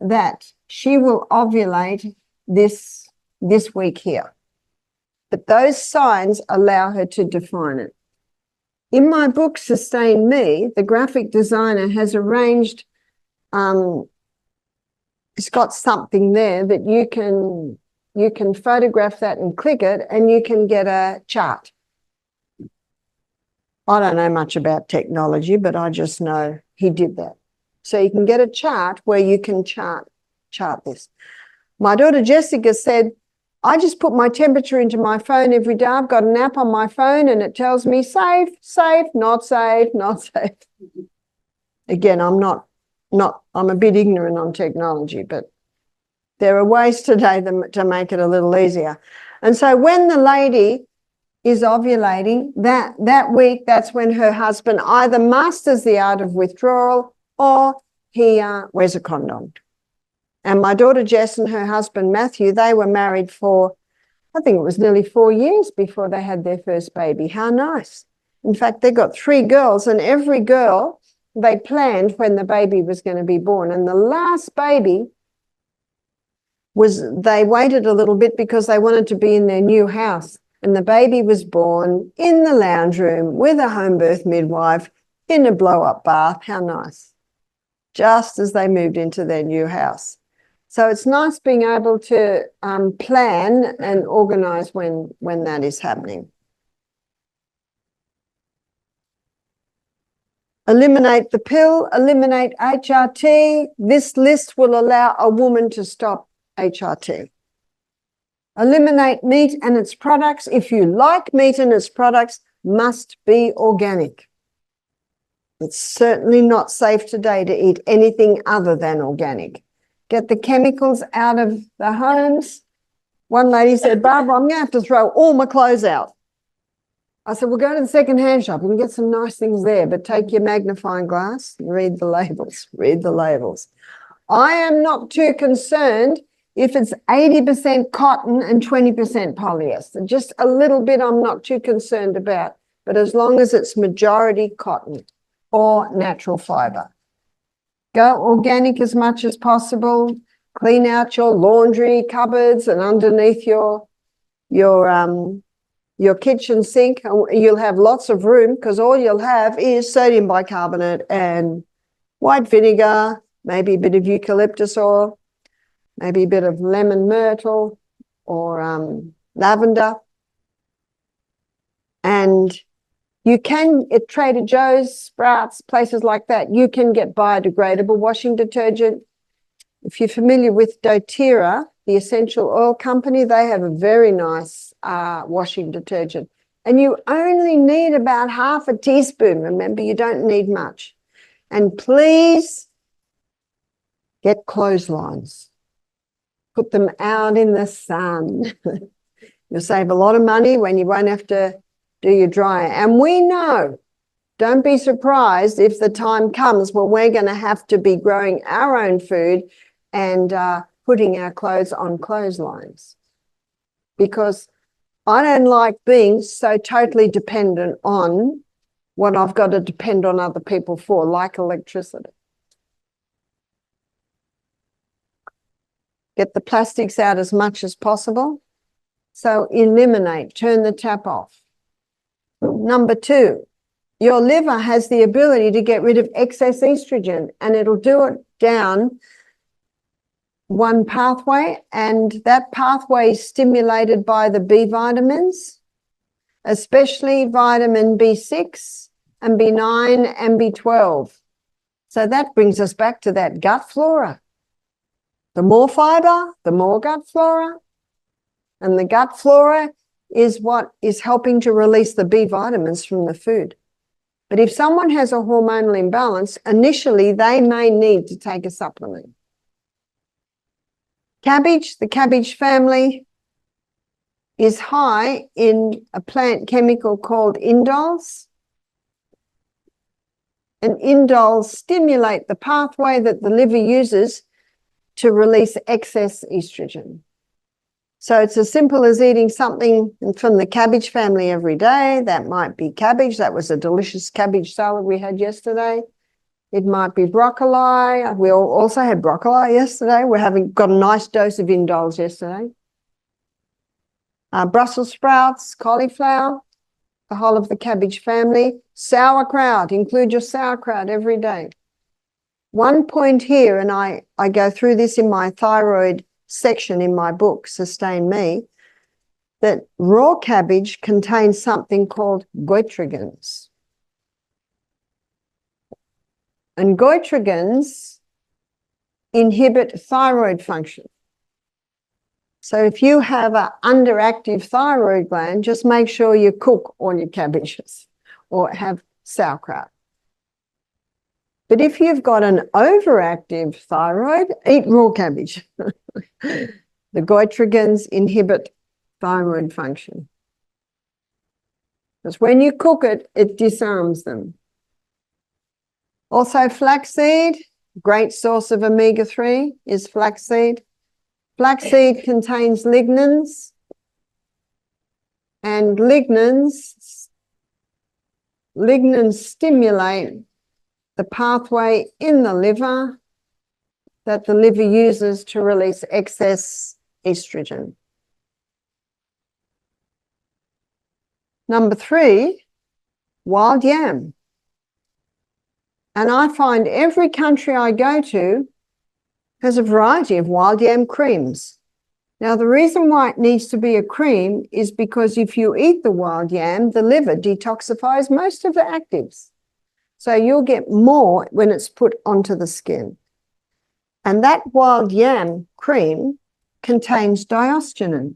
that she will ovulate this week here. But those signs allow her to define it. In my book, Sustain Me, the graphic designer has arranged, it's got something there that you can photograph that and click it, and you can get a chart. I don't know much about technology, but I just know he did that. So you can get a chart where you can chart this. My daughter Jessica said, I just put my temperature into my phone every day. I've got an app on my phone and it tells me safe, safe, not safe, not safe. Again, I'm a bit ignorant on technology, but there are ways today to make it a little easier. And so when the lady is ovulating, that week, that's when her husband either masters the art of withdrawal or he wears a condom. And my daughter Jess and her husband Matthew, they were married for, I think it was nearly 4 years before they had their first baby. How nice. In fact, they got 3 girls, and every girl they planned when the baby was going to be born. And the last baby they waited a little bit because they wanted to be in their new house. And the baby was born in the lounge room with a home birth midwife in a blow-up bath. How nice. Just as they moved into their new house. So it's nice being able to plan and organise when that is happening. Eliminate the pill, eliminate HRT. This list will allow a woman to stop HRT. Eliminate meat and its products. If you like meat and its products, must be organic. It's certainly not safe today to eat anything other than organic. Get the chemicals out of the homes. One lady said, Barbara, I'm going to have to throw all my clothes out. I said, well, go to the second-hand shop and get some nice things there, but take your magnifying glass and read the labels. Read the labels. I am not too concerned if it's 80% cotton and 20% polyester. Just a little bit I'm not too concerned about, but as long as it's majority cotton or natural fibre. Go organic as much as possible. Clean out your laundry cupboards and underneath your kitchen sink. You'll have lots of room because all you'll have is sodium bicarbonate and white vinegar, maybe a bit of eucalyptus oil, maybe a bit of lemon myrtle or lavender. And you can, at Trader Joe's, Sprouts, places like that, you can get biodegradable washing detergent. If you're familiar with doTERRA, the essential oil company, they have a very nice washing detergent. And you only need about half a teaspoon. Remember, you don't need much. And please get clotheslines. Put them out in the sun. You'll save a lot of money when you won't have to do your dryer. And we know, don't be surprised if the time comes when we're going to have to be growing our own food and putting our clothes on clotheslines. Because I don't like being so totally dependent on what I've got to depend on other people for, like electricity. Get the plastics out as much as possible. So eliminate, turn the tap off. Number 2, your liver has the ability to get rid of excess estrogen, and it'll do it down one pathway, and that pathway is stimulated by the B vitamins, especially vitamin B6 and B9 and B12. So that brings us back to that gut flora. The more fiber, the more gut flora, and the gut flora is what is helping to release the B vitamins from the food. But if someone has a hormonal imbalance, initially they may need to take a supplement. Cabbage, the cabbage family, is high in a plant chemical called indoles. And indoles stimulate the pathway that the liver uses to release excess estrogen. So it's as simple as eating something from the cabbage family every day. That might be cabbage. That was a delicious cabbage salad we had yesterday. It might be broccoli. We also had broccoli yesterday. Got a nice dose of indoles yesterday. Brussels sprouts, cauliflower, the whole of the cabbage family. Sauerkraut, include your sauerkraut every day. One point here, and I go through this in my thyroid section in my book, Sustain Me, that raw cabbage contains something called goitrogens. And goitrogens inhibit thyroid function. So if you have an underactive thyroid gland, just make sure you cook all your cabbages or have sauerkraut. But if you've got an overactive thyroid, eat raw cabbage. The goitrogens inhibit thyroid function. Because when you cook it, it disarms them. Also flaxseed, great source of omega-3 is flaxseed. Flaxseed contains lignans, and lignans stimulate the pathway in the liver that the liver uses to release excess estrogen. Number 3, wild yam. And I find every country I go to has a variety of wild yam creams. Now, the reason why it needs to be a cream is because if you eat the wild yam, the liver detoxifies most of the actives. So you'll get more when it's put onto the skin. And that wild yam cream contains diosgenin.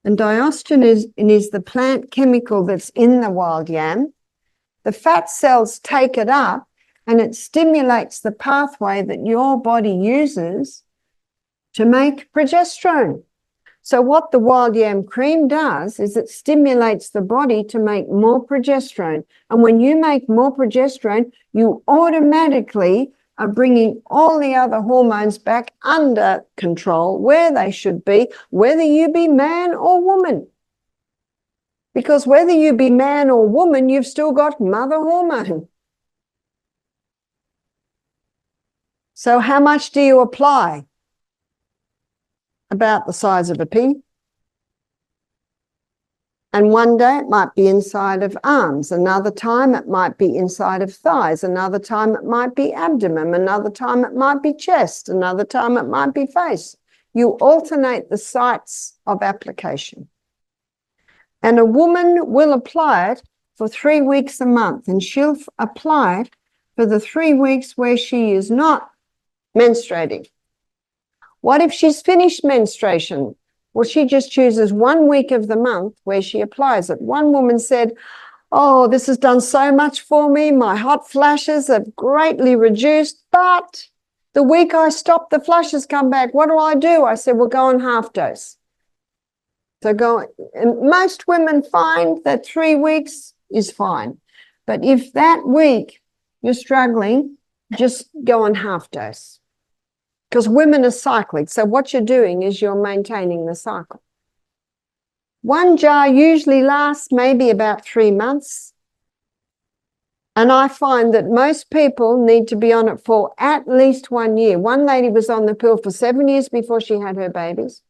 And diosgenin is the plant chemical that's in the wild yam. The fat cells take it up and it stimulates the pathway that your body uses to make progesterone. So what the wild yam cream does is it stimulates the body to make more progesterone. And when you make more progesterone, you automatically are bringing all the other hormones back under control where they should be, whether you be man or woman. Because whether you be man or woman, you've still got mother hormone. So how much do you apply? About the size of a pea. And one day it might be inside of arms, another time it might be inside of thighs, another time it might be abdomen, another time it might be chest, another time it might be face. You alternate the sites of application. And a woman will apply it for 3 weeks a month, and she'll apply it for the 3 weeks where she is not menstruating. What if she's finished menstruation? Well, she just chooses 1 week of the month where she applies it. One woman said, "Oh, this has done so much for me. My hot flashes have greatly reduced, but the week I stop, the flashes come back. What do?" I said, "Well, go on half dose." So and most women find that 3 weeks is fine. But if that week you're struggling, just go on half dose. Because women are cyclic. So what you're doing is you're maintaining the cycle. 1 jar usually lasts maybe about 3 months. And I find that most people need to be on it for at least 1 year. One lady was on the pill for 7 years before she had her babies.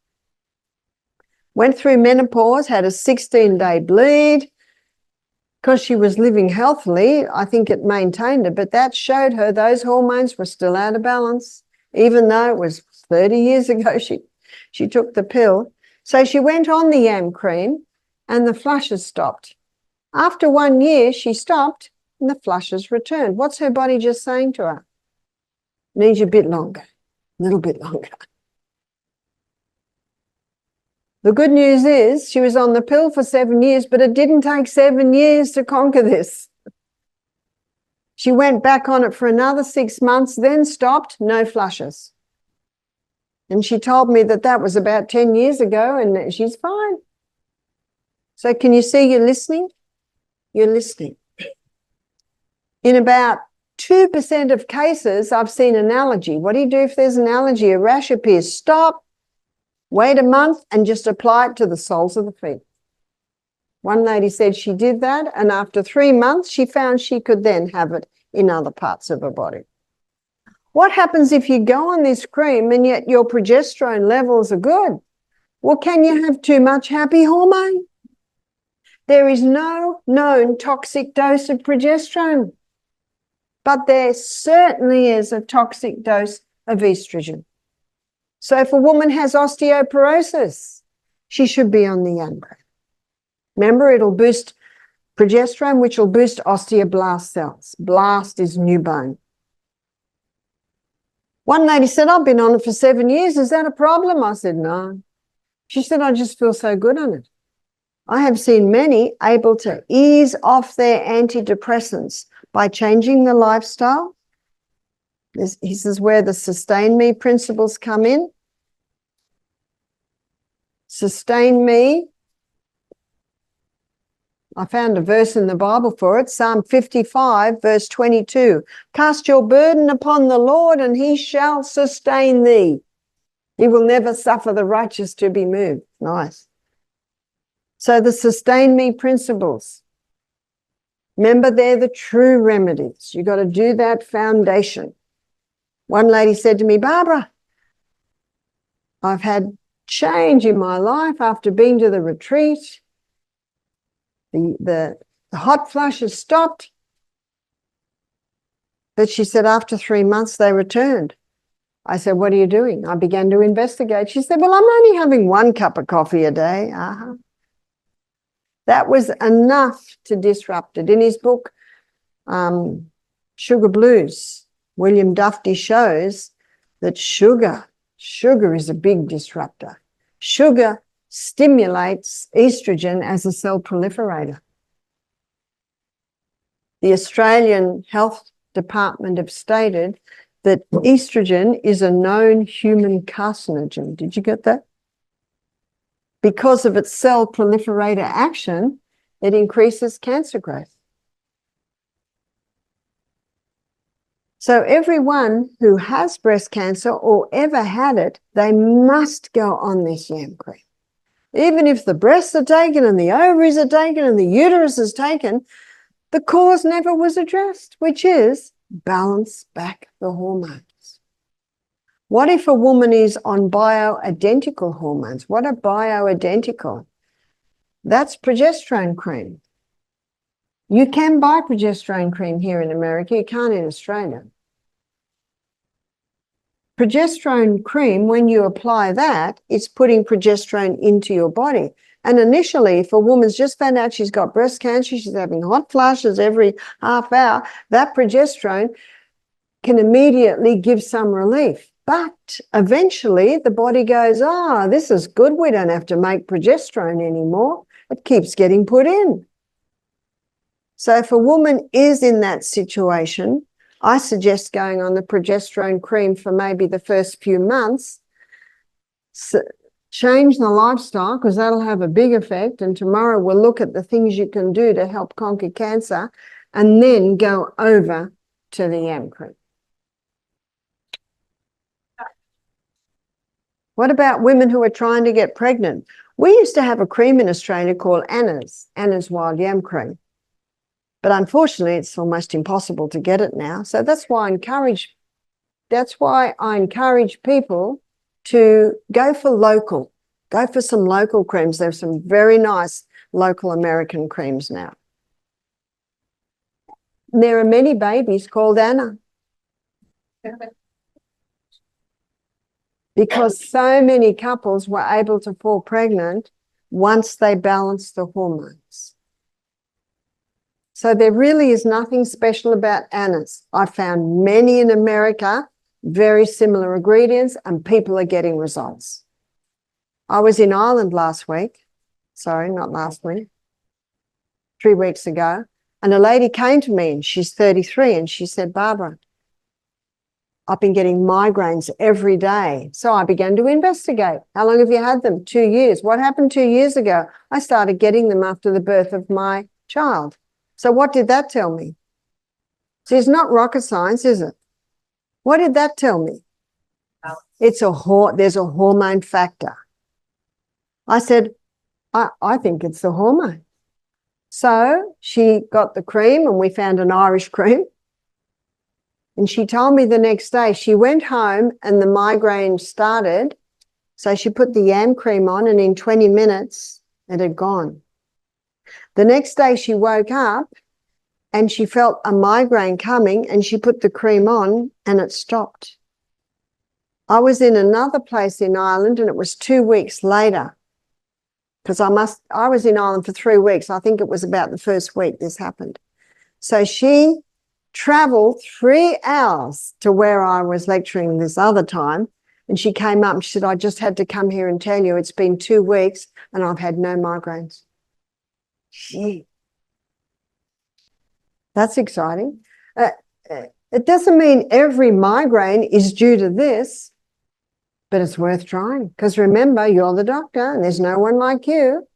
Went through menopause, had a 16-day bleed. Because she was living healthily, I think it maintained her, but that showed her those hormones were still out of balance. Even though it was 30 years ago she took the pill. So she went on the yam cream and the flushes stopped. After 1 year, she stopped and the flushes returned. What's her body just saying to her? Needs you a bit longer, a little bit longer. The good news is she was on the pill for 7 years, but it didn't take 7 years to conquer this. She went back on it for another 6 months, then stopped, no flushes. And she told me that that was about 10 years ago and she's fine. So can you see you're listening? You're listening. In about 2% of cases, I've seen an allergy. What do you do if there's an allergy? A rash appears. Stop, wait a month and just apply it to the soles of the feet. One lady said she did that, and after 3 months, she found she could then have it in other parts of her body. What happens if you go on this cream and yet your progesterone levels are good? Well, can you have too much happy hormone? There is no known toxic dose of progesterone, but there certainly is a toxic dose of estrogen. So if a woman has osteoporosis, she should be on the yam cream. Remember, it'll boost progesterone, which will boost osteoblast cells. Blast is new bone. One lady said, "I've been on it for 7 years. Is that a problem?" I said, "No." She said, "I just feel so good on it." I have seen many able to ease off their antidepressants by changing the lifestyle. This is where the Sustain Me principles come in. Sustain Me I found a verse in the Bible for it, Psalm 55, verse 22. Cast your burden upon the Lord and he shall sustain thee. He will never suffer the righteous to be moved. Nice. So the sustain me principles. Remember, they're the true remedies. You've got to do that foundation. One lady said to me, Barbara, I've had change in my life after being to the retreat. The hot flush has stopped. But she said after 3 months they returned. I said, what are you doing? I began to investigate. She said, well, I'm only having 1 cup of coffee a day. That was enough to disrupt it. In his book, Sugar Blues, William Dufty shows that sugar is a big disruptor. Sugar stimulates estrogen as a cell proliferator. The Australian Health Department have stated that estrogen is a known human carcinogen. Did you get that? Because of its cell proliferator action, it increases cancer growth. So everyone who has breast cancer or ever had it, they must go on this yam cream. Even if the breasts are taken and the ovaries are taken and the uterus is taken, the cause never was addressed, which is balance back the hormones. What if a woman is on bioidentical hormones? What are bioidentical? That's progesterone cream. You can buy progesterone cream here in America. You can't in Australia. Progesterone cream, when you apply that, it's putting progesterone into your body. And initially, if a woman's just found out she's got breast cancer, she's having hot flashes every half hour, that progesterone can immediately give some relief. But eventually the body goes, this is good. We don't have to make progesterone anymore. It keeps getting put in. So if a woman is in that situation, I suggest going on the progesterone cream for maybe the first few months. Change the lifestyle, because that'll have a big effect. And tomorrow we'll look at the things you can do to help conquer cancer, and then go over to the yam cream. What about women who are trying to get pregnant? We used to have a cream in Australia called Anna's Wild Yam Cream. But unfortunately, it's almost impossible to get it now. So that's why I encourage people to go for some local creams. There's some very nice local American creams now. There are many babies called Anna. Because so many couples were able to fall pregnant once they balanced the hormones. So there really is nothing special about Anna's. I found many in America, very similar ingredients, and people are getting results. I was in Ireland last week. Sorry, not last week. 3 weeks ago. And a lady came to me, and she's 33, and she said, Barbara, I've been getting migraines every day. So I began to investigate. How long have you had them? 2 years. What happened 2 years ago? I started getting them after the birth of my child. So what did that tell me? See, it's not rocket science, is it? What did that tell me? There's a hormone factor. I said, I think it's the hormone. So she got the cream, and we found an Irish cream. And she told me the next day, she went home and the migraine started. So she put the yam cream on, and in 20 minutes, it had gone. The next day she woke up and she felt a migraine coming, and she put the cream on and it stopped. I was in another place in Ireland, and it was 2 weeks later, because I was in Ireland for 3 weeks. I think it was about the first week this happened. So she traveled 3 hours to where I was lecturing this other time, and she came up and she said, I just had to come here and tell you it's been 2 weeks and I've had no migraines. Gee. That's exciting. It doesn't mean every migraine is due to this, but it's worth trying, because remember, you're the doctor and there's no one like you.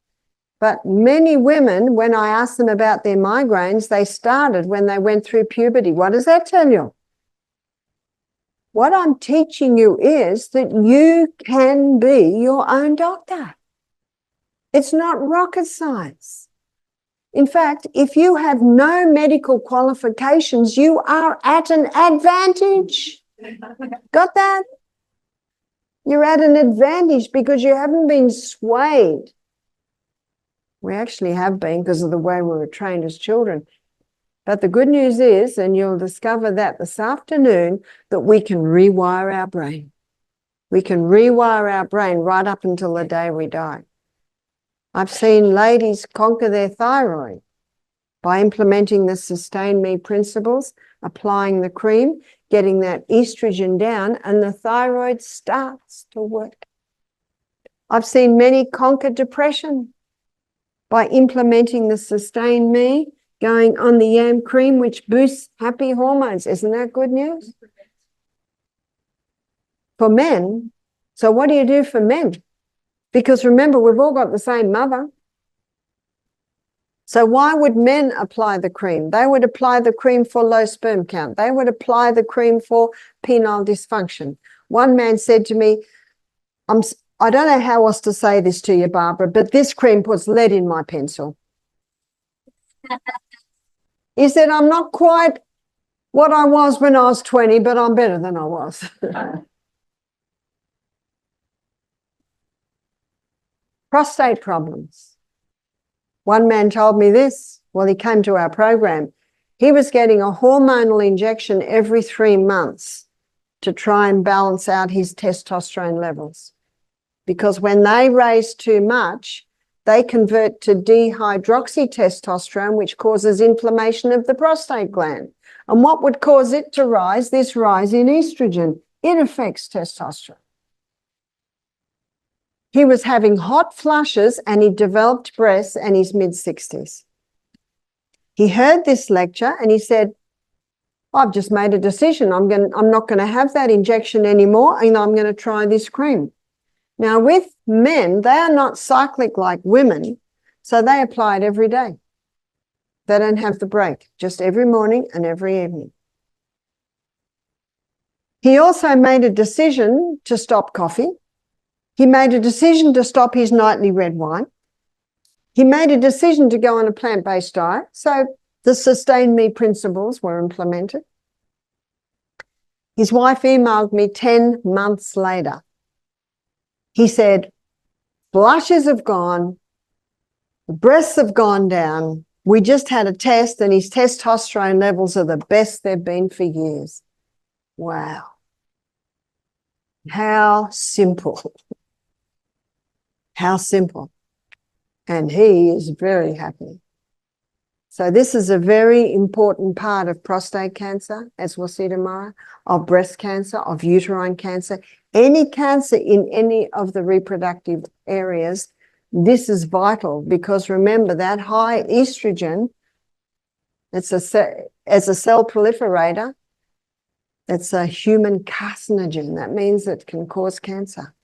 But many women, when I asked them about their migraines, they started when they went through puberty. What does that tell you? What I'm teaching you is that you can be your own doctor. It's not rocket science. In fact, if you have no medical qualifications, you are at an advantage. Got that? You're at an advantage because you haven't been swayed. We actually have been because of the way we were trained as children. But the good news is, and you'll discover that this afternoon, that we can rewire our brain. We can rewire our brain right up until the day we die. I've seen ladies conquer their thyroid by implementing the Sustain Me principles, applying the cream, getting that estrogen down, and the thyroid starts to work. I've seen many conquer depression by implementing the Sustain Me, going on the yam cream, which boosts happy hormones. Isn't that good news? For men. So what do you do for men? Because remember, we've all got the same mother. So why would men apply the cream? They would apply the cream for low sperm count. They would apply the cream for penile dysfunction. One man said to me, I don't know how else to say this to you, Barbara, but this cream puts lead in my pencil. He said, I'm not quite what I was when I was 20, but I'm better than I was. Prostate problems. One man told me this. Well, he came to our program. He was getting a hormonal injection every 3 months to try and balance out his testosterone levels. Because when they raise too much, they convert to dehydroxytestosterone, which causes inflammation of the prostate gland. And what would cause it to rise? This rise in estrogen. It affects testosterone. He was having hot flushes and he developed breasts in his mid-60s. He heard this lecture and he said, I've just made a decision. I'm not going to have that injection anymore, and I'm going to try this cream. Now, with men, they are not cyclic like women, so they apply it every day. They don't have the break, just every morning and every evening. He also made a decision to stop coffee. He made a decision to stop his nightly red wine. He made a decision to go on a plant-based diet, so the Sustain Me principles were implemented. His wife emailed me 10 months later. He said, blushes have gone, the breasts have gone down. We just had a test and his testosterone levels are the best they've been for years. Wow. How simple. How simple. And he is very happy. So this is a very important part of prostate cancer, as we'll see tomorrow, of breast cancer, of uterine cancer, any cancer in any of the reproductive areas. This is vital because remember that high estrogen, as a cell proliferator, it's a human carcinogen. That means it can cause cancer.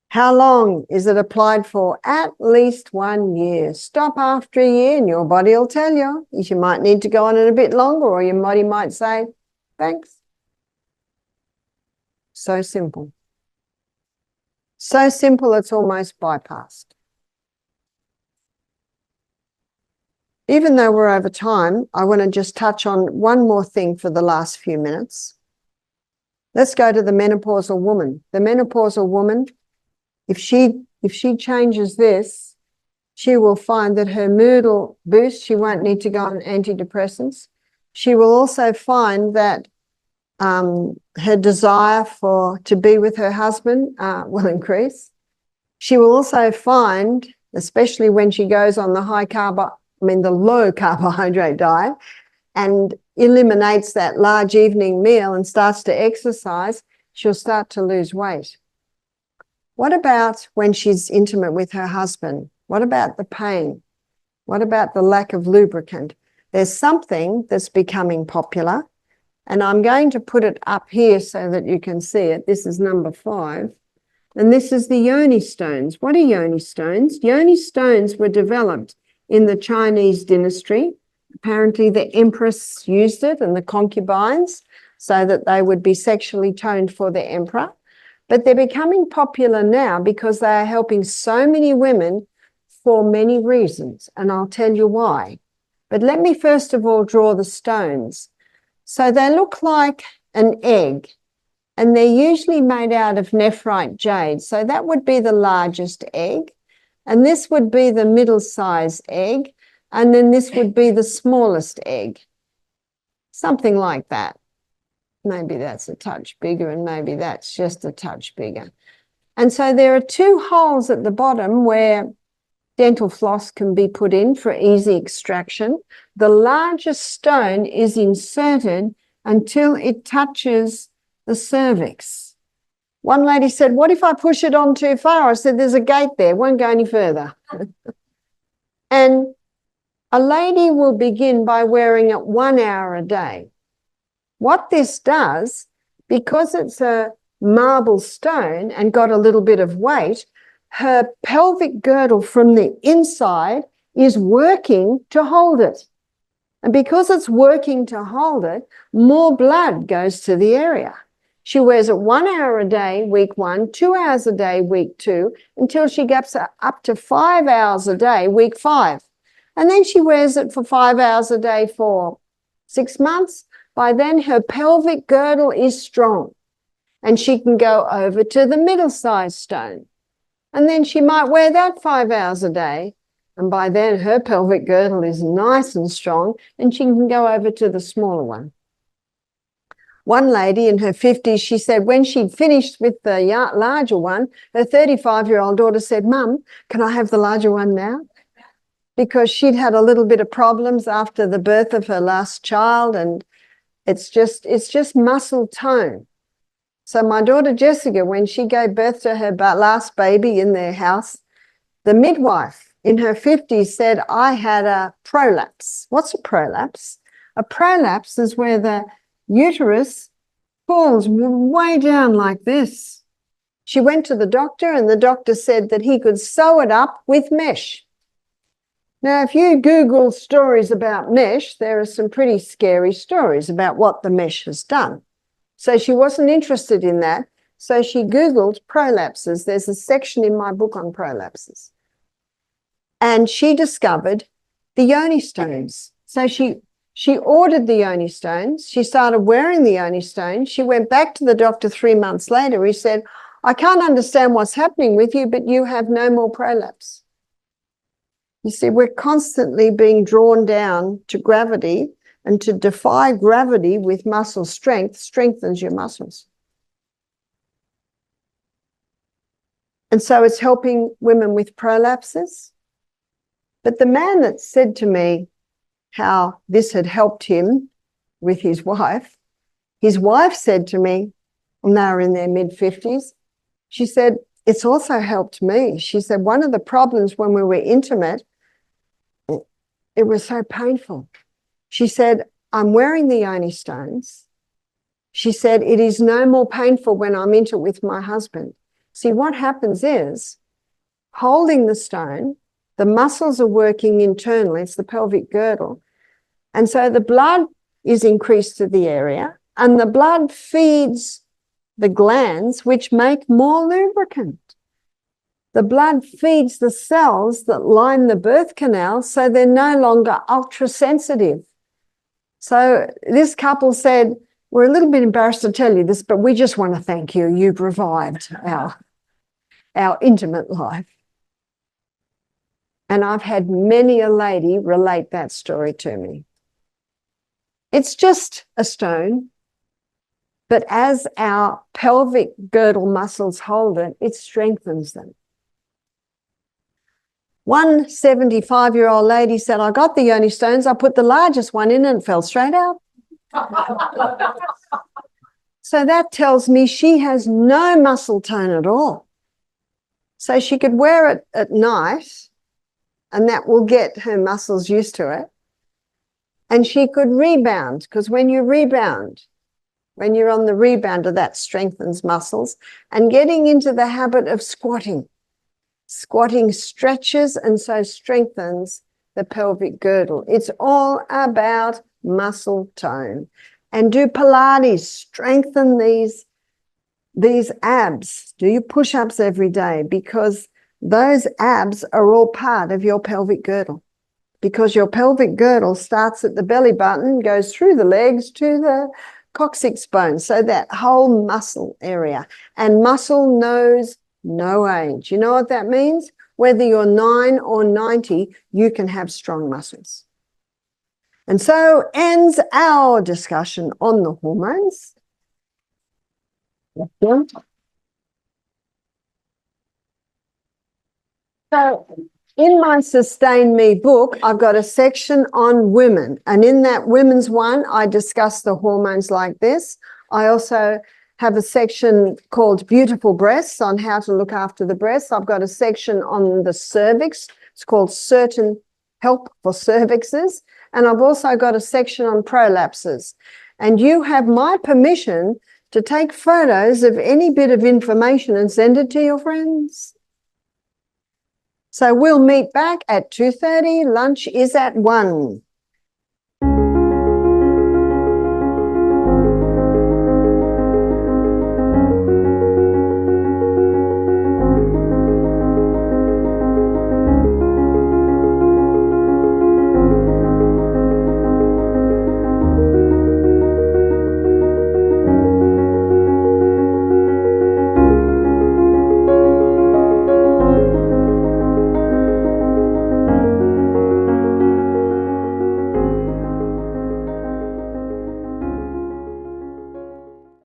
How long is it applied for? At least 1 year. Stop after a year and your body will tell you. You might need to go on it a bit longer, or your body might say, thanks. So simple. So simple it's almost bypassed. Even though we're over time, I want to just touch on one more thing for the last few minutes. Let's go to the menopausal woman. The menopausal woman, if she changes this, she will find that her mood will boost. She won't need to go on antidepressants. She will also find that her desire to be with her husband will increase. She will also find, especially when she goes on the the low carbohydrate diet and eliminates that large evening meal and starts to exercise, she'll start to lose weight. What about when she's intimate with her husband? What about the pain? What about the lack of lubricant? There's something that's becoming popular, and I'm going to put it up here so that you can see it. This is number 5. And this is the yoni stones. What are yoni stones? Yoni stones were developed in the Chinese dynasty. Apparently the empress used it and the concubines so that they would be sexually toned for the emperor. But they're becoming popular now because they are helping so many women for many reasons, and I'll tell you why. But let me first of all draw the stones. So they look like an egg, and they're usually made out of nephrite jade. So that would be the largest egg, and this would be the middle-sized egg, and then this would be the smallest egg. Something like that. Maybe that's a touch bigger, and maybe that's just a touch bigger. And so there are two holes at the bottom where dental floss can be put in for easy extraction. The largest stone is inserted until it touches the cervix. One lady said, what if I push it on too far? I said, there's a gate there, won't go any further. And a lady will begin by wearing it 1 hour a day. What this does, because it's a marble stone and got a little bit of weight, her pelvic girdle from the inside is working to hold it. And because it's working to hold it, more blood goes to the area. She wears it 1 hour a day, week 1, 2 hours a day, week 2, until she gets up to 5 hours a day, week 5. And then she wears it for 5 hours a day for 6 months. By then, her pelvic girdle is strong, and she can go over to the middle-sized stone. And then she might wear that 5 hours a day. And by then her pelvic girdle is nice and strong and she can go over to the smaller one. One lady in her 50s, she said when she'd finished with the larger one, her 35-year-old daughter said, Mum, can I have the larger one now? Because she'd had a little bit of problems after the birth of her last child, and it's just muscle tone. So my daughter Jessica, when she gave birth to her last baby in their house, the midwife in her 50s said, I had a prolapse. What's a prolapse? A prolapse is where the uterus falls way down like this. She went to the doctor and the doctor said that he could sew it up with mesh. Now, if you Google stories about mesh, there are some pretty scary stories about what the mesh has done. So she wasn't interested in that. So she Googled prolapses. There's a section in my book on prolapses. And she discovered the yoni stones. So she ordered the yoni stones. She started wearing the yoni stones. She went back to the doctor 3 months later. He said, I can't understand what's happening with you, but you have no more prolapse. You see, we're constantly being drawn down to gravity, and to defy gravity with muscle strength strengthens your muscles. And so it's helping women with prolapses. But the man that said to me how this had helped him with his wife said to me, and they were in their mid-50s, she said, it's also helped me. She said, one of the problems when we were intimate, it was so painful. She said, I'm wearing the yoni stones. She said, it is no more painful when I'm into it with my husband. See, what happens is, holding the stone, the muscles are working internally, it's the pelvic girdle. And so the blood is increased to the area, and the blood feeds the glands, which make more lubricant. The blood feeds the cells that line the birth canal, so they're no longer ultra-sensitive. So this couple said, we're a little bit embarrassed to tell you this, but we just want to thank you. You've revived our intimate life. And I've had many a lady relate that story to me. It's just a stone, but as our pelvic girdle muscles hold it, it strengthens them. One 75-year-old lady said, I got the yoni stones, I put the largest one in and it fell straight out. So that tells me she has no muscle tone at all. So she could wear it at night and that will get her muscles used to it. And she could rebound, because when you rebound, When you're on the rebounder, that strengthens muscles. And getting into the habit of squatting. Squatting stretches and so strengthens the pelvic girdle. It's all about muscle tone. And do Pilates, strengthen these abs. Do your push-ups every day, because those abs are all part of your pelvic girdle. Because your pelvic girdle starts at the belly button, goes through the legs to the coccyx bone, so that whole muscle area. And muscle knows no age. You know what that means? Whether you're 9 or 90, you can have strong muscles. And so ends our discussion on the hormones. So in my Sustain Me book, I've got a section on women. And in that women's one, I discuss the hormones like this. I also have a section called Beautiful Breasts, on how to look after the breasts. I've got a section on the cervix. It's called Certain Help for Cervixes. And I've also got a section on prolapses. And you have my permission to take photos of any bit of information and send it to your friends. So we'll meet back at 2:30. Lunch is at 1.